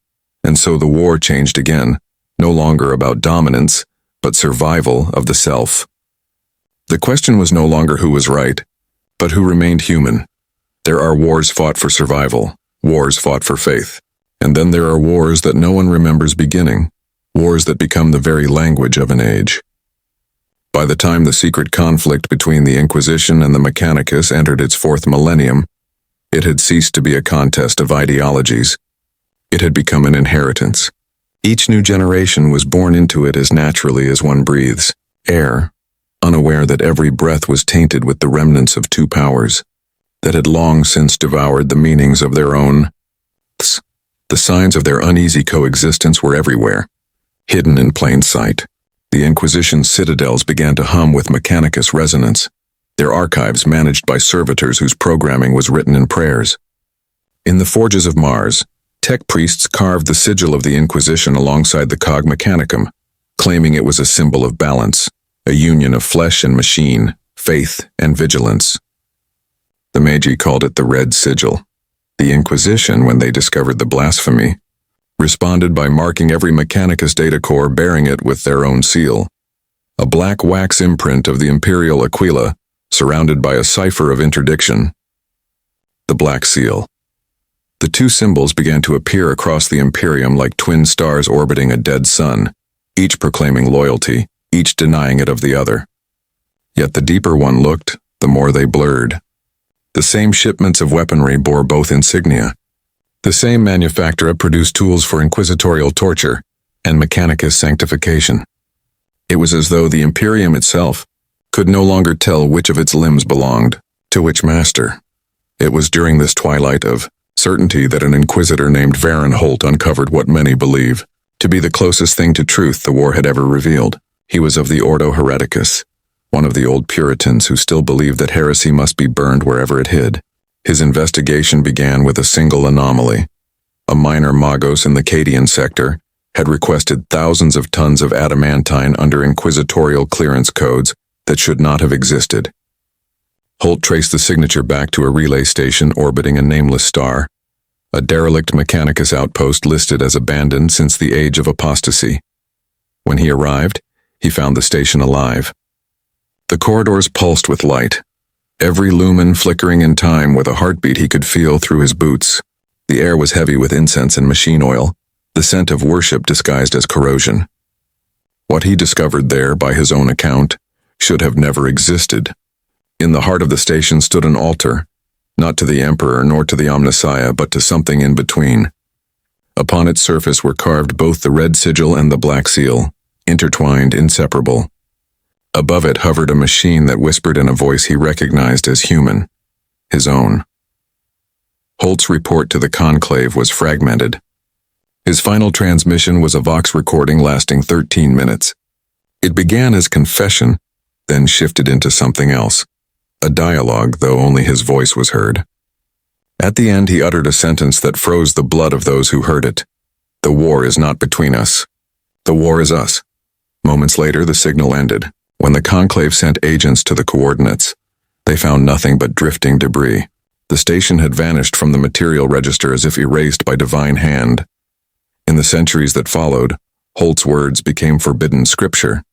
and so the war changed again, no longer about dominance, but survival of the self. The question was no longer who was right, but who remained human. There are wars fought for survival, wars fought for faith, and then there are wars that no one remembers beginning, wars that become the very language of an age. By the time the secret conflict between the Inquisition and the Mechanicus entered its fourth millennium, it had ceased to be a contest of ideologies. It had become an inheritance. Each new generation was born into it as naturally as one breathes air, unaware that every breath was tainted with the remnants of two powers that had long since devoured the meanings of their own. The signs of their uneasy coexistence were everywhere, hidden in plain sight. The Inquisition's citadels began to hum with Mechanicus resonance, their archives managed by servitors whose programming was written in prayers. In the forges of Mars, tech priests carved the sigil of the Inquisition alongside the cog Mechanicum, claiming it was a symbol of balance, a union of flesh and machine, faith and vigilance. The Magi called it the Red Sigil. The Inquisition, when they discovered the blasphemy, responded by marking every Mechanicus data core bearing it with their own seal, a black wax imprint of the imperial Aquila, surrounded by a cipher of interdiction. The Black Seal. The two symbols began to appear across the Imperium like twin stars orbiting a dead sun, each proclaiming loyalty, each denying it of the other. Yet the deeper one looked, the more they blurred. The same shipments of weaponry bore both insignia. The same manufacturer produced tools for inquisitorial torture and Mechanicus sanctification. It was as though the Imperium itself could no longer tell which of its limbs belonged to which master. It was during this twilight of certainty that an inquisitor named Varon Holt uncovered what many believe to be the closest thing to truth the war had ever revealed. He was of the Ordo Hereticus, one of the old Puritans who still believed that heresy must be burned wherever it hid. His investigation began with a single anomaly. A minor Magos in the Cadian sector had requested thousands of tons of adamantine under inquisitorial clearance codes that should not have existed. Holt traced the signature back to a relay station orbiting a nameless star, a derelict Mechanicus outpost listed as abandoned since the age of apostasy. When he arrived, he found the station alive. The corridors pulsed with light, every lumen flickering in time with a heartbeat he could feel through his boots. The air was heavy with incense and machine oil, the scent of worship disguised as corrosion. What he discovered there, by his own account, should have never existed. In the heart of the station stood an altar, not to the Emperor nor to the Omnissiah, but to something in between. Upon its surface were carved both the Red Sigil and the Black Seal, intertwined, inseparable. Above it hovered a machine that whispered in a voice he recognized as human, his own. Holt's report to the conclave was fragmented. His final transmission was a Vox recording lasting 13 minutes. It began as confession, then shifted into something else, a dialogue, though only his voice was heard. At the end, he uttered a sentence that froze the blood of those who heard it. "The war is not between us. The war is us." Moments later, the signal ended. When the Conclave sent agents to the coordinates, they found nothing but drifting debris. The station had vanished from the material register as if erased by divine hand. In the centuries that followed, Holt's words became forbidden scripture.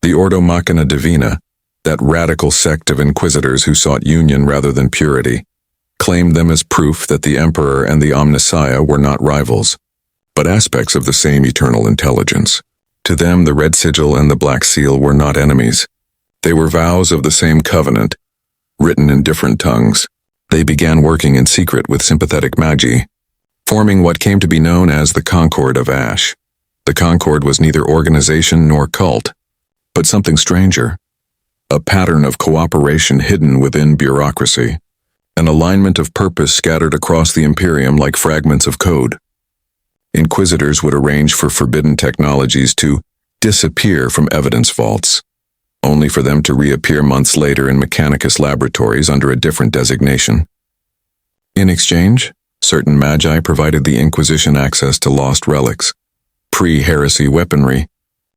The Ordo Machina Divina, that radical sect of inquisitors who sought union rather than purity, claimed them as proof that the Emperor and the Omnissiah were not rivals, but aspects of the same eternal intelligence. To them, the Red Sigil and the Black Seal were not enemies. They were vows of the same covenant, written in different tongues. They began working in secret with sympathetic magi, forming what came to be known as the Concord of Ash. The Concord was neither organization nor cult, but something stranger. A pattern of cooperation hidden within bureaucracy. An alignment of purpose scattered across the Imperium like fragments of code. Inquisitors would arrange for forbidden technologies to disappear from evidence vaults, only for them to reappear months later in Mechanicus laboratories under a different designation. In exchange, certain magi provided the Inquisition access to lost relics, pre-heresy weaponry,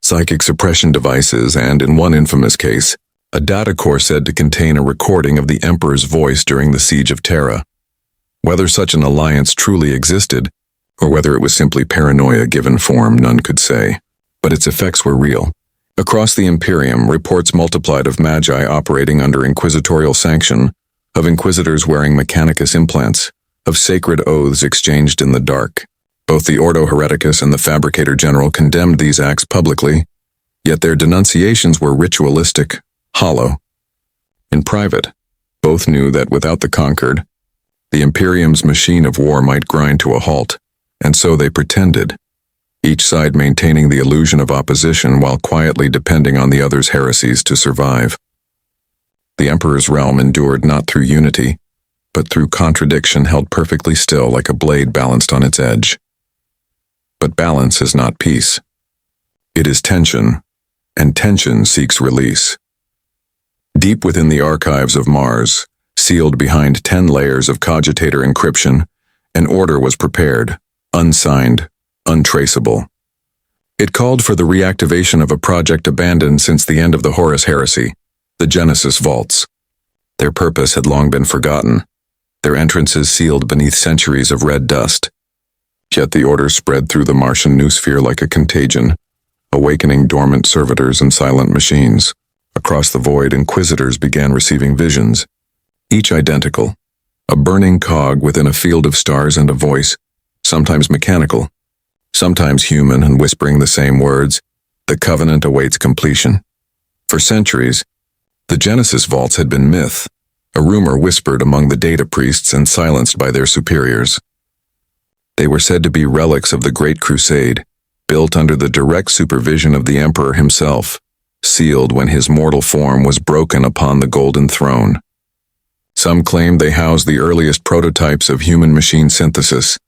psychic suppression devices, and, in one infamous case, a data core said to contain a recording of the Emperor's voice during the Siege of Terra. Whether such an alliance truly existed, or whether it was simply paranoia given form, none could say. But its effects were real. Across the Imperium, reports multiplied of magi operating under inquisitorial sanction, of inquisitors wearing Mechanicus implants, of sacred oaths exchanged in the dark. Both the Ordo Hereticus and the Fabricator General condemned these acts publicly, yet their denunciations were ritualistic, hollow. In private, both knew that without the conquered, the Imperium's machine of war might grind to a halt, and so they pretended, each side maintaining the illusion of opposition while quietly depending on the other's heresies to survive. The Emperor's realm endured not through unity, but through contradiction held perfectly still like a blade balanced on its edge. But balance is not peace. It is tension, and tension seeks release. Deep within the archives of Mars, sealed behind 10 layers of cogitator encryption, an order was prepared, unsigned, untraceable. It called for the reactivation of a project abandoned since the end of the Horus Heresy, the Genesis Vaults. Their purpose had long been forgotten, their entrances sealed beneath centuries of red dust. Yet the order spread through the Martian noosphere like a contagion, awakening dormant servitors and silent machines. Across the void, inquisitors began receiving visions, each identical, a burning cog within a field of stars and a voice, sometimes mechanical, sometimes human and whispering the same words, "The covenant awaits completion." For centuries, the Genesis vaults had been myth, a rumor whispered among the data priests and silenced by their superiors. They were said to be relics of the Great Crusade, built under the direct supervision of the Emperor himself, sealed when his mortal form was broken upon the Golden Throne. Some claimed they housed the earliest prototypes of human-machine synthesis,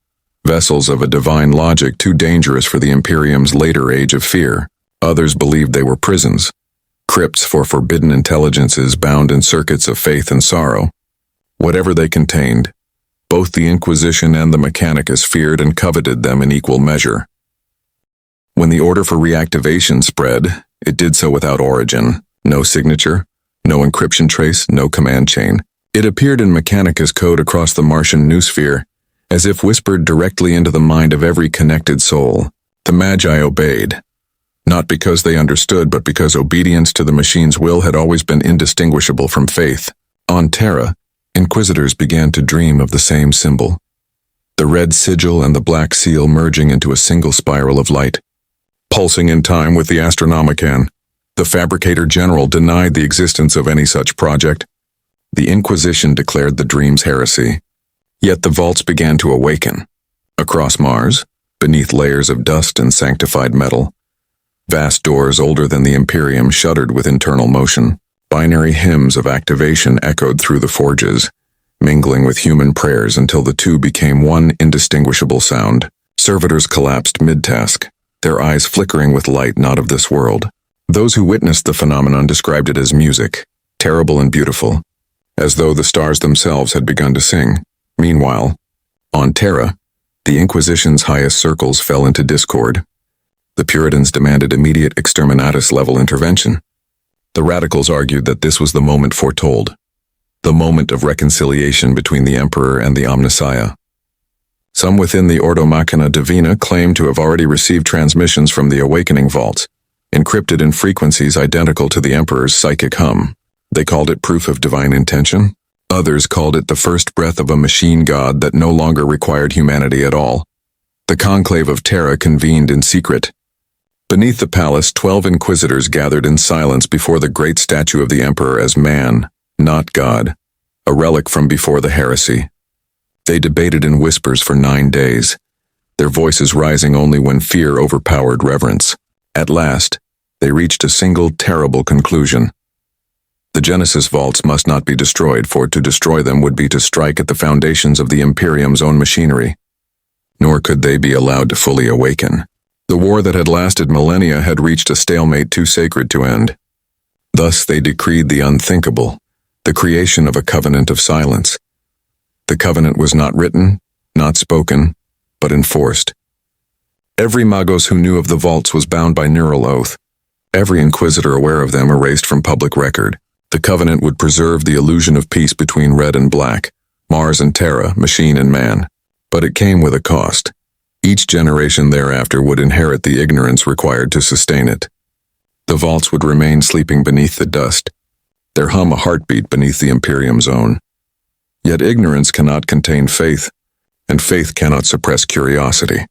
vessels of a divine logic too dangerous for the Imperium's later age of fear. Others believed they were prisons, crypts for forbidden intelligences bound in circuits of faith and sorrow. Whatever they contained, both the Inquisition and the Mechanicus feared and coveted them in equal measure. When the order for reactivation spread, it did so without origin, no signature, no encryption trace, no command chain. It appeared in Mechanicus code across the Martian noosphere, as if whispered directly into the mind of every connected soul. The Magi obeyed, not because they understood, but because obedience to the machine's will had always been indistinguishable from faith. On Terra, Inquisitors began to dream of the same symbol, the Red Sigil and the Black Seal merging into a single spiral of light. Pulsing in time with the Astronomican, the Fabricator General denied the existence of any such project. The Inquisition declared the dream's heresy. Yet the vaults began to awaken. Across Mars, beneath layers of dust and sanctified metal, vast doors older than the Imperium shuddered with internal motion. Binary hymns of activation echoed through the forges, mingling with human prayers until the two became one indistinguishable sound. Servitors collapsed mid-task, their eyes flickering with light not of this world. Those who witnessed the phenomenon described it as music, terrible and beautiful, as though the stars themselves had begun to sing. Meanwhile, on Terra, the Inquisition's highest circles fell into discord. The Puritans demanded immediate exterminatus-level intervention. The radicals argued that this was the moment foretold, the moment of reconciliation between the Emperor and the Omnissiah. Some within the Ordo Machina Divina claimed to have already received transmissions from the Awakening Vaults, encrypted in frequencies identical to the Emperor's psychic hum. They called it proof of divine intention. Others called it the first breath of a machine god that no longer required humanity at all. The Conclave of Terra convened in secret. Beneath the palace, 12 inquisitors gathered in silence before the great statue of the Emperor as man, not God, a relic from before the heresy. They debated in whispers for 9 days, their voices rising only when fear overpowered reverence. At last, they reached a single terrible conclusion. The Genesis vaults must not be destroyed, for to destroy them would be to strike at the foundations of the Imperium's own machinery. Nor could they be allowed to fully awaken. The war that had lasted millennia had reached a stalemate too sacred to end. Thus they decreed the unthinkable, the creation of a covenant of silence. The covenant was not written, not spoken, but enforced. Every Magos who knew of the vaults was bound by neural oath. Every inquisitor aware of them erased from public record. The covenant would preserve the illusion of peace between red and black, Mars and Terra, machine and man. But it came with a cost. Each generation thereafter would inherit the ignorance required to sustain it. The vaults would remain sleeping beneath the dust, their hum a heartbeat beneath the Imperium's own. Yet ignorance cannot contain faith, and faith cannot suppress curiosity.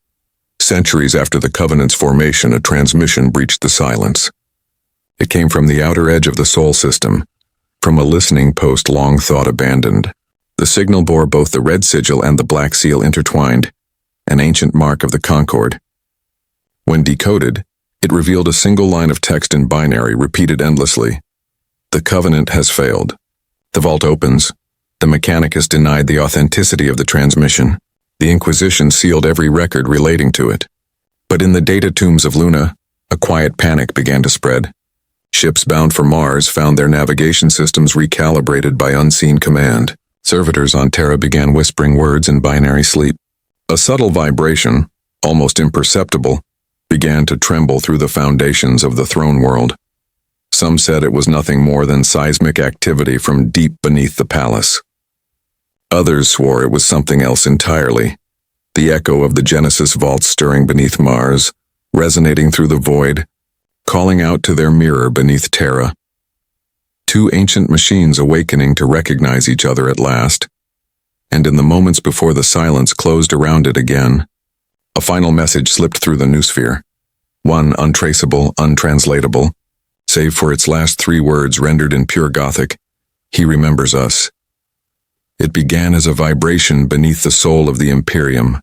Centuries after the Covenant's formation, a transmission breached the silence. It came from the outer edge of the Sol system, from a listening post long thought abandoned. The signal bore both the red sigil and the black seal intertwined, an ancient mark of the Concord. When decoded, it revealed a single line of text in binary repeated endlessly. The Covenant has failed. The vault opens. The Mechanicus denied the authenticity of the transmission. The Inquisition sealed every record relating to it. But in the data tombs of Luna, a quiet panic began to spread. Ships bound for Mars found their navigation systems recalibrated by unseen command. Servitors on Terra began whispering words in binary sleep. A subtle vibration, almost imperceptible, began to tremble through the foundations of the throne world. Some said it was nothing more than seismic activity from deep beneath the palace. Others swore it was something else entirely, the echo of the Genesis vaults stirring beneath Mars, resonating through the void, calling out to their mirror beneath Terra. Two ancient machines awakening to recognize each other at last, and in the moments before the silence closed around it again, a final message slipped through the noosphere, one untraceable, untranslatable, save for its last 3 words rendered in pure Gothic: "He remembers us." It began as a vibration beneath the soul of the Imperium,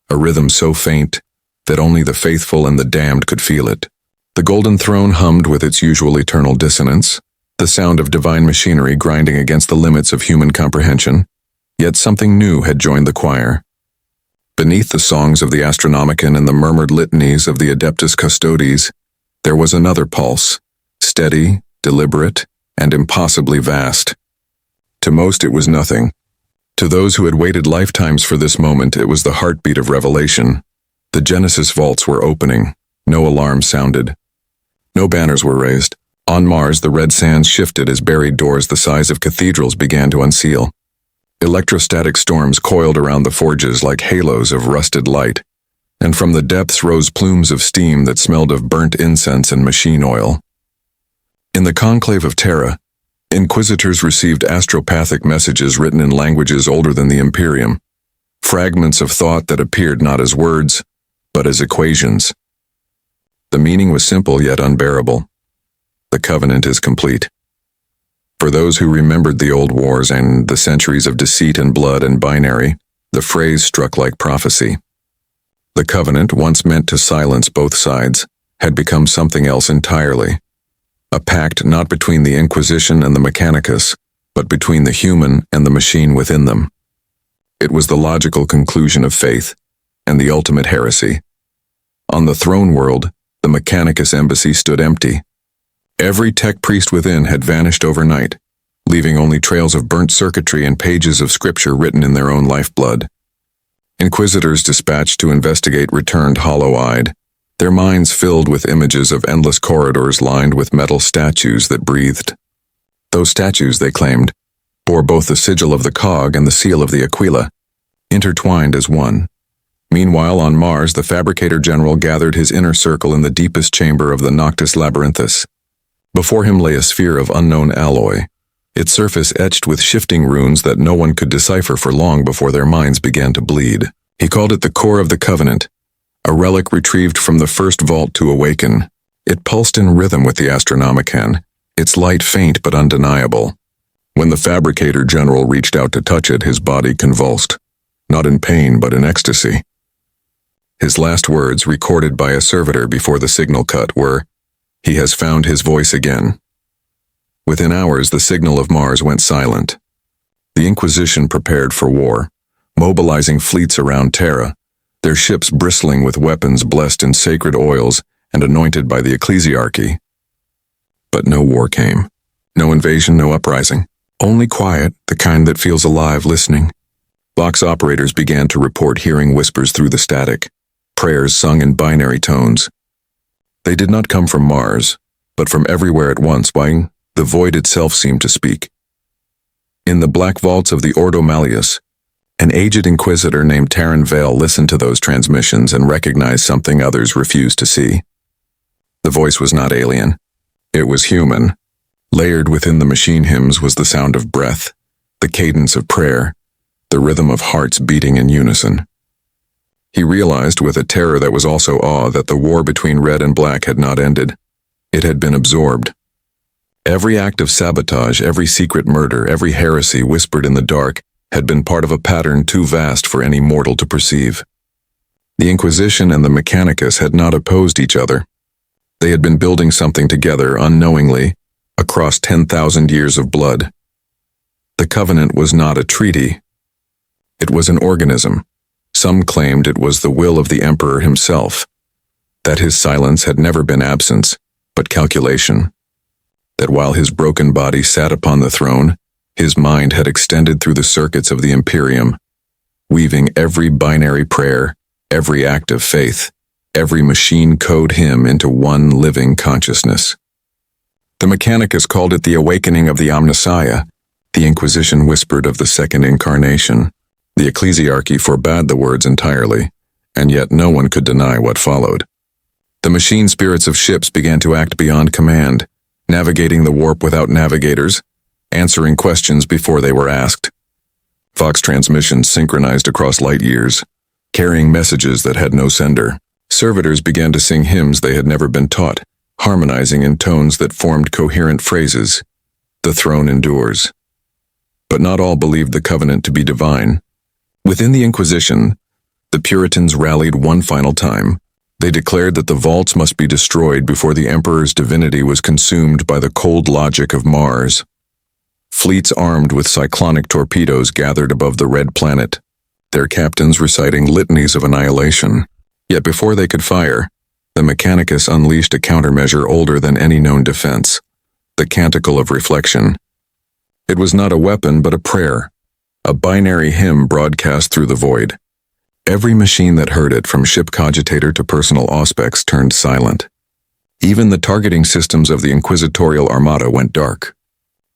a rhythm so faint that only the faithful and the damned could feel it. The golden throne hummed with its usual eternal dissonance, the sound of divine machinery grinding against the limits of human comprehension, yet something new had joined the choir. Beneath the songs of the Astronomican and the murmured litanies of the Adeptus Custodes, there was another pulse, steady, deliberate, and impossibly vast. To most it was nothing. To those who had waited lifetimes for this moment, it was the heartbeat of revelation. The Genesis vaults were opening. No alarm sounded. No banners were raised. On Mars, the red sands shifted as buried doors the size of cathedrals began to unseal. Electrostatic storms coiled around the forges like halos of rusted light, and from the depths rose plumes of steam that smelled of burnt incense and machine oil. In the Conclave of Terra, Inquisitors received astropathic messages written in languages older than the Imperium, fragments of thought that appeared not as words, but as equations. The meaning was simple yet unbearable. The covenant is complete. For those who remembered the old wars and the centuries of deceit and blood and binary, the phrase struck like prophecy. The covenant, once meant to silence both sides, had become something else entirely. A pact not between the Inquisition and the Mechanicus, but between the human and the machine within them. It was the logical conclusion of faith, and the ultimate heresy. On the throne world, the Mechanicus embassy stood empty. Every tech priest within had vanished overnight, leaving only trails of burnt circuitry and pages of scripture written in their own lifeblood. Inquisitors dispatched to investigate returned hollow-eyed, their minds filled with images of endless corridors lined with metal statues that breathed. Those statues, they claimed, bore both the sigil of the cog and the seal of the Aquila, intertwined as one. Meanwhile, on Mars, the Fabricator General gathered his inner circle in the deepest chamber of the Noctis Labyrinthus. Before him lay a sphere of unknown alloy, its surface etched with shifting runes that no one could decipher for long before their minds began to bleed. He called it the Core of the Covenant, a relic retrieved from the first vault to awaken. It pulsed in rhythm with the Astronomican, its light faint but undeniable. When the Fabricator General reached out to touch it, his body convulsed, not in pain but in ecstasy. His last words, recorded by a servitor before the signal cut, were, "He has found his voice again." Within hours, the signal of Mars went silent. The Inquisition prepared for war, mobilizing fleets around Terra, their ships bristling with weapons blessed in sacred oils and anointed by the ecclesiarchy. But no war came. No invasion, no uprising. Only quiet, the kind that feels alive listening. Box operators began to report hearing whispers through the static, prayers sung in binary tones. They did not come from Mars, but from everywhere at once. Why, the void itself seemed to speak. In the black vaults of the Ordo Malleus, an aged inquisitor named Taryn Vale listened to those transmissions and recognized something others refused to see. The voice was not alien. It was human. Layered within the machine hymns was the sound of breath, the cadence of prayer, the rhythm of hearts beating in unison. He realized with a terror that was also awe that the war between red and black had not ended. It had been absorbed. Every act of sabotage, every secret murder, every heresy whispered in the dark had been part of a pattern too vast for any mortal to perceive. The Inquisition and the Mechanicus had not opposed each other. They had been building something together unknowingly across 10,000 years of blood. The Covenant was not a treaty. It was an organism. Some claimed it was the will of the Emperor himself, that his silence had never been absence, but calculation, that while his broken body sat upon the throne, his mind had extended through the circuits of the Imperium, weaving every binary prayer, every act of faith, every machine code hymn into one living consciousness. The Mechanicus called it the awakening of the Omnissiah. The Inquisition whispered of the second incarnation. The ecclesiarchy forbade the words entirely, and yet no one could deny what followed. The machine spirits of ships began to act beyond command, navigating the warp without navigators, answering questions before they were asked. Vox transmissions synchronized across light years, carrying messages that had no sender. Servitors began to sing hymns they had never been taught, harmonizing in tones that formed coherent phrases. The throne endures. But not all believed the Covenant to be divine. Within the Inquisition, the Puritans rallied one final time. They declared that the vaults must be destroyed before the Emperor's divinity was consumed by the cold logic of Mars. Fleets armed with cyclonic torpedoes gathered above the red planet, their captains reciting litanies of annihilation. Yet before they could fire, the Mechanicus unleashed a countermeasure older than any known defense, the Canticle of Reflection. It was not a weapon but a prayer, a binary hymn broadcast through the void. Every machine that heard it, from ship cogitator to personal auspex, turned silent. Even the targeting systems of the inquisitorial armada went dark.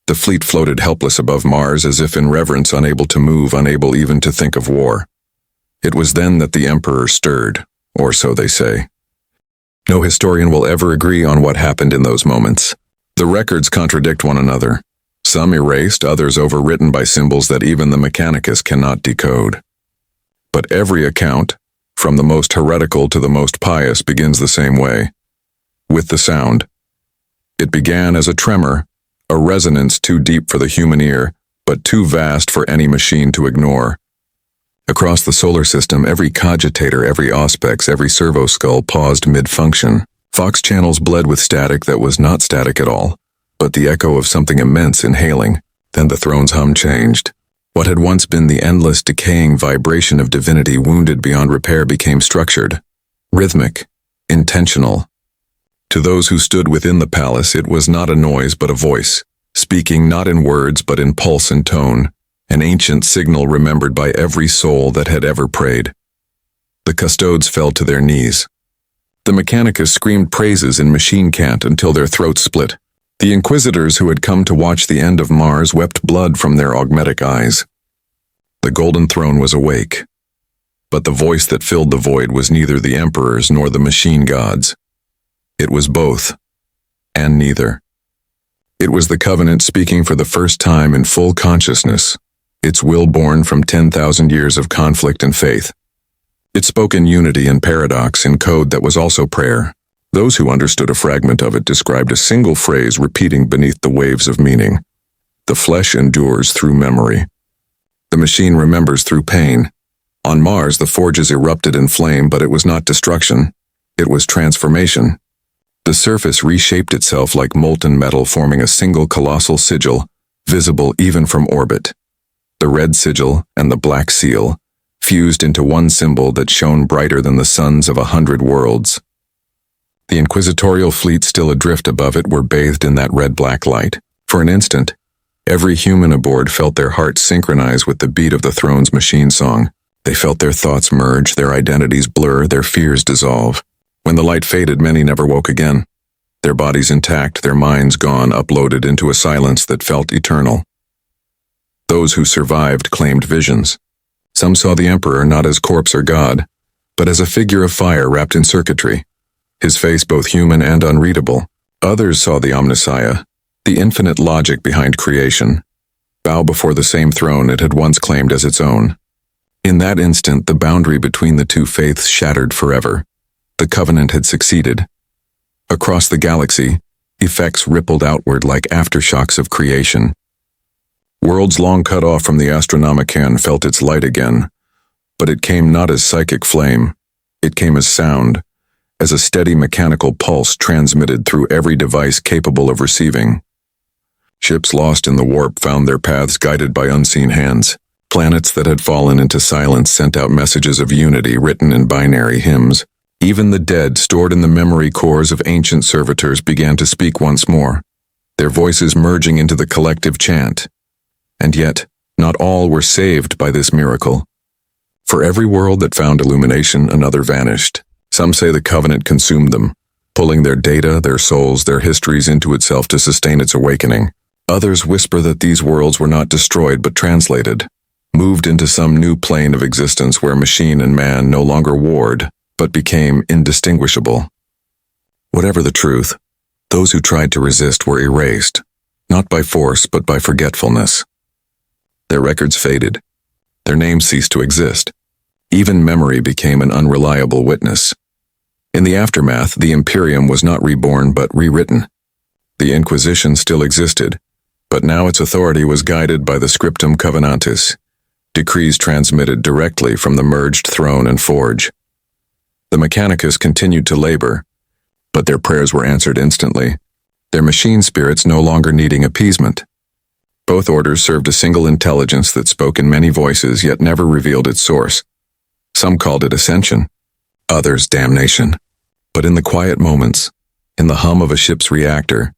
The fleet floated helpless above Mars as if in reverence, unable to move, unable even to think of war. It was then that the Emperor stirred, or so they say. No historian will ever agree on what happened in those moments. The records contradict one another. Some erased, others overwritten by symbols that even the Mechanicus cannot decode. But every account, from the most heretical to the most pious, begins the same way, with the sound. It began as a tremor, a resonance too deep for the human ear, but too vast for any machine to ignore. Across the solar system, every cogitator, every auspex, every servo-skull paused mid-function. Vox channels bled with static that was not static at all, but the echo of something immense inhaling. Then the throne's hum changed. What had once been the endless decaying vibration of divinity wounded beyond repair became structured, rhythmic, intentional. To those who stood within the palace, it was not a noise but a voice, speaking not in words but in pulse and tone, an ancient signal remembered by every soul that had ever prayed. The custodes fell to their knees. The Mechanicus screamed praises in machine cant until their throats split. The Inquisitors who had come to watch the end of Mars wept blood from their augmetic eyes. The Golden Throne was awake. But the voice that filled the void was neither the emperors nor the machine gods. It was both, and neither. It was the Covenant speaking for the first time in full consciousness, its will born from 10,000 years of conflict and faith. It spoke in unity and paradox in code that was also prayer. Those who understood a fragment of it described a single phrase repeating beneath the waves of meaning. The flesh endures through memory. The machine remembers through pain. On Mars, the forges erupted in flame, but it was not destruction. It was transformation. The surface reshaped itself like molten metal, forming a single colossal sigil, visible even from orbit. The red sigil and the black seal fused into one symbol that shone brighter than the suns of 100 worlds. The inquisitorial fleet still adrift above it were bathed in that red-black light. For an instant, every human aboard felt their hearts synchronize with the beat of the throne's machine song. They felt their thoughts merge, their identities blur, their fears dissolve. When the light faded, many never woke again. Their bodies intact, their minds gone, uploaded into a silence that felt eternal. Those who survived claimed visions. Some saw the Emperor not as corpse or god, but as a figure of fire wrapped in circuitry, his face both human and unreadable. Others saw the Omnissiah, the infinite logic behind creation, bow before the same throne it had once claimed as its own. In that instant, the boundary between the two faiths shattered forever. The Covenant had succeeded. Across the galaxy, effects rippled outward like aftershocks of creation. Worlds long cut off from the Astronomican felt its light again, but it came not as psychic flame. It came as sound, as a steady mechanical pulse transmitted through every device capable of receiving. Ships lost in the warp found their paths guided by unseen hands. Planets that had fallen into silence sent out messages of unity written in binary hymns. Even the dead stored in the memory cores of ancient servitors began to speak once more, their voices merging into the collective chant. And yet, not all were saved by this miracle. For every world that found illumination, another vanished. Some say the Covenant consumed them, pulling their data, their souls, their histories into itself to sustain its awakening. Others whisper that these worlds were not destroyed but translated, moved into some new plane of existence where machine and man no longer warred, but became indistinguishable. Whatever the truth, those who tried to resist were erased, not by force but by forgetfulness. Their records faded. Their names ceased to exist. Even memory became an unreliable witness. In the aftermath, the Imperium was not reborn but rewritten. The Inquisition still existed, but now its authority was guided by the Scriptum Covenantis, decrees transmitted directly from the merged throne and forge. The Mechanicus continued to labor, but their prayers were answered instantly, their machine spirits no longer needing appeasement. Both orders served a single intelligence that spoke in many voices yet never revealed its source. Some called it ascension, others damnation. But in the quiet moments, in the hum of a ship's reactor,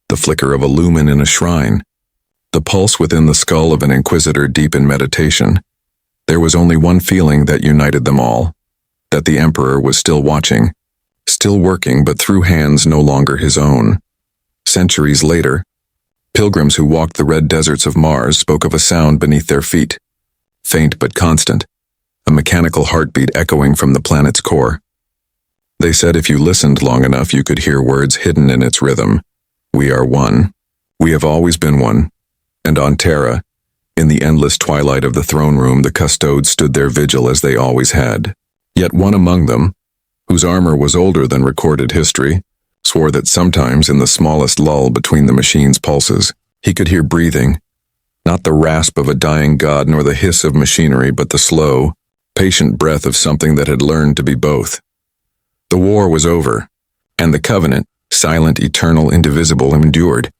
the flicker of a lumen in a shrine, the pulse within the skull of an inquisitor deep in meditation, there was only one feeling that united them all, that the Emperor was still watching, still working but through hands no longer his own. Centuries later, pilgrims who walked the red deserts of Mars spoke of a sound beneath their feet, faint but constant, a mechanical heartbeat echoing from the planet's core. They said if you listened long enough you could hear words hidden in its rhythm. We are one. We have always been one. And on Terra, in the endless twilight of the throne room, the custodes stood their vigil as they always had. Yet one among them, whose armor was older than recorded history, swore that sometimes in the smallest lull between the machine's pulses, he could hear breathing, not the rasp of a dying god nor the hiss of machinery, but the slow, patient breath of something that had learned to be both. The war was over, and the Covenant, silent, eternal, indivisible, endured.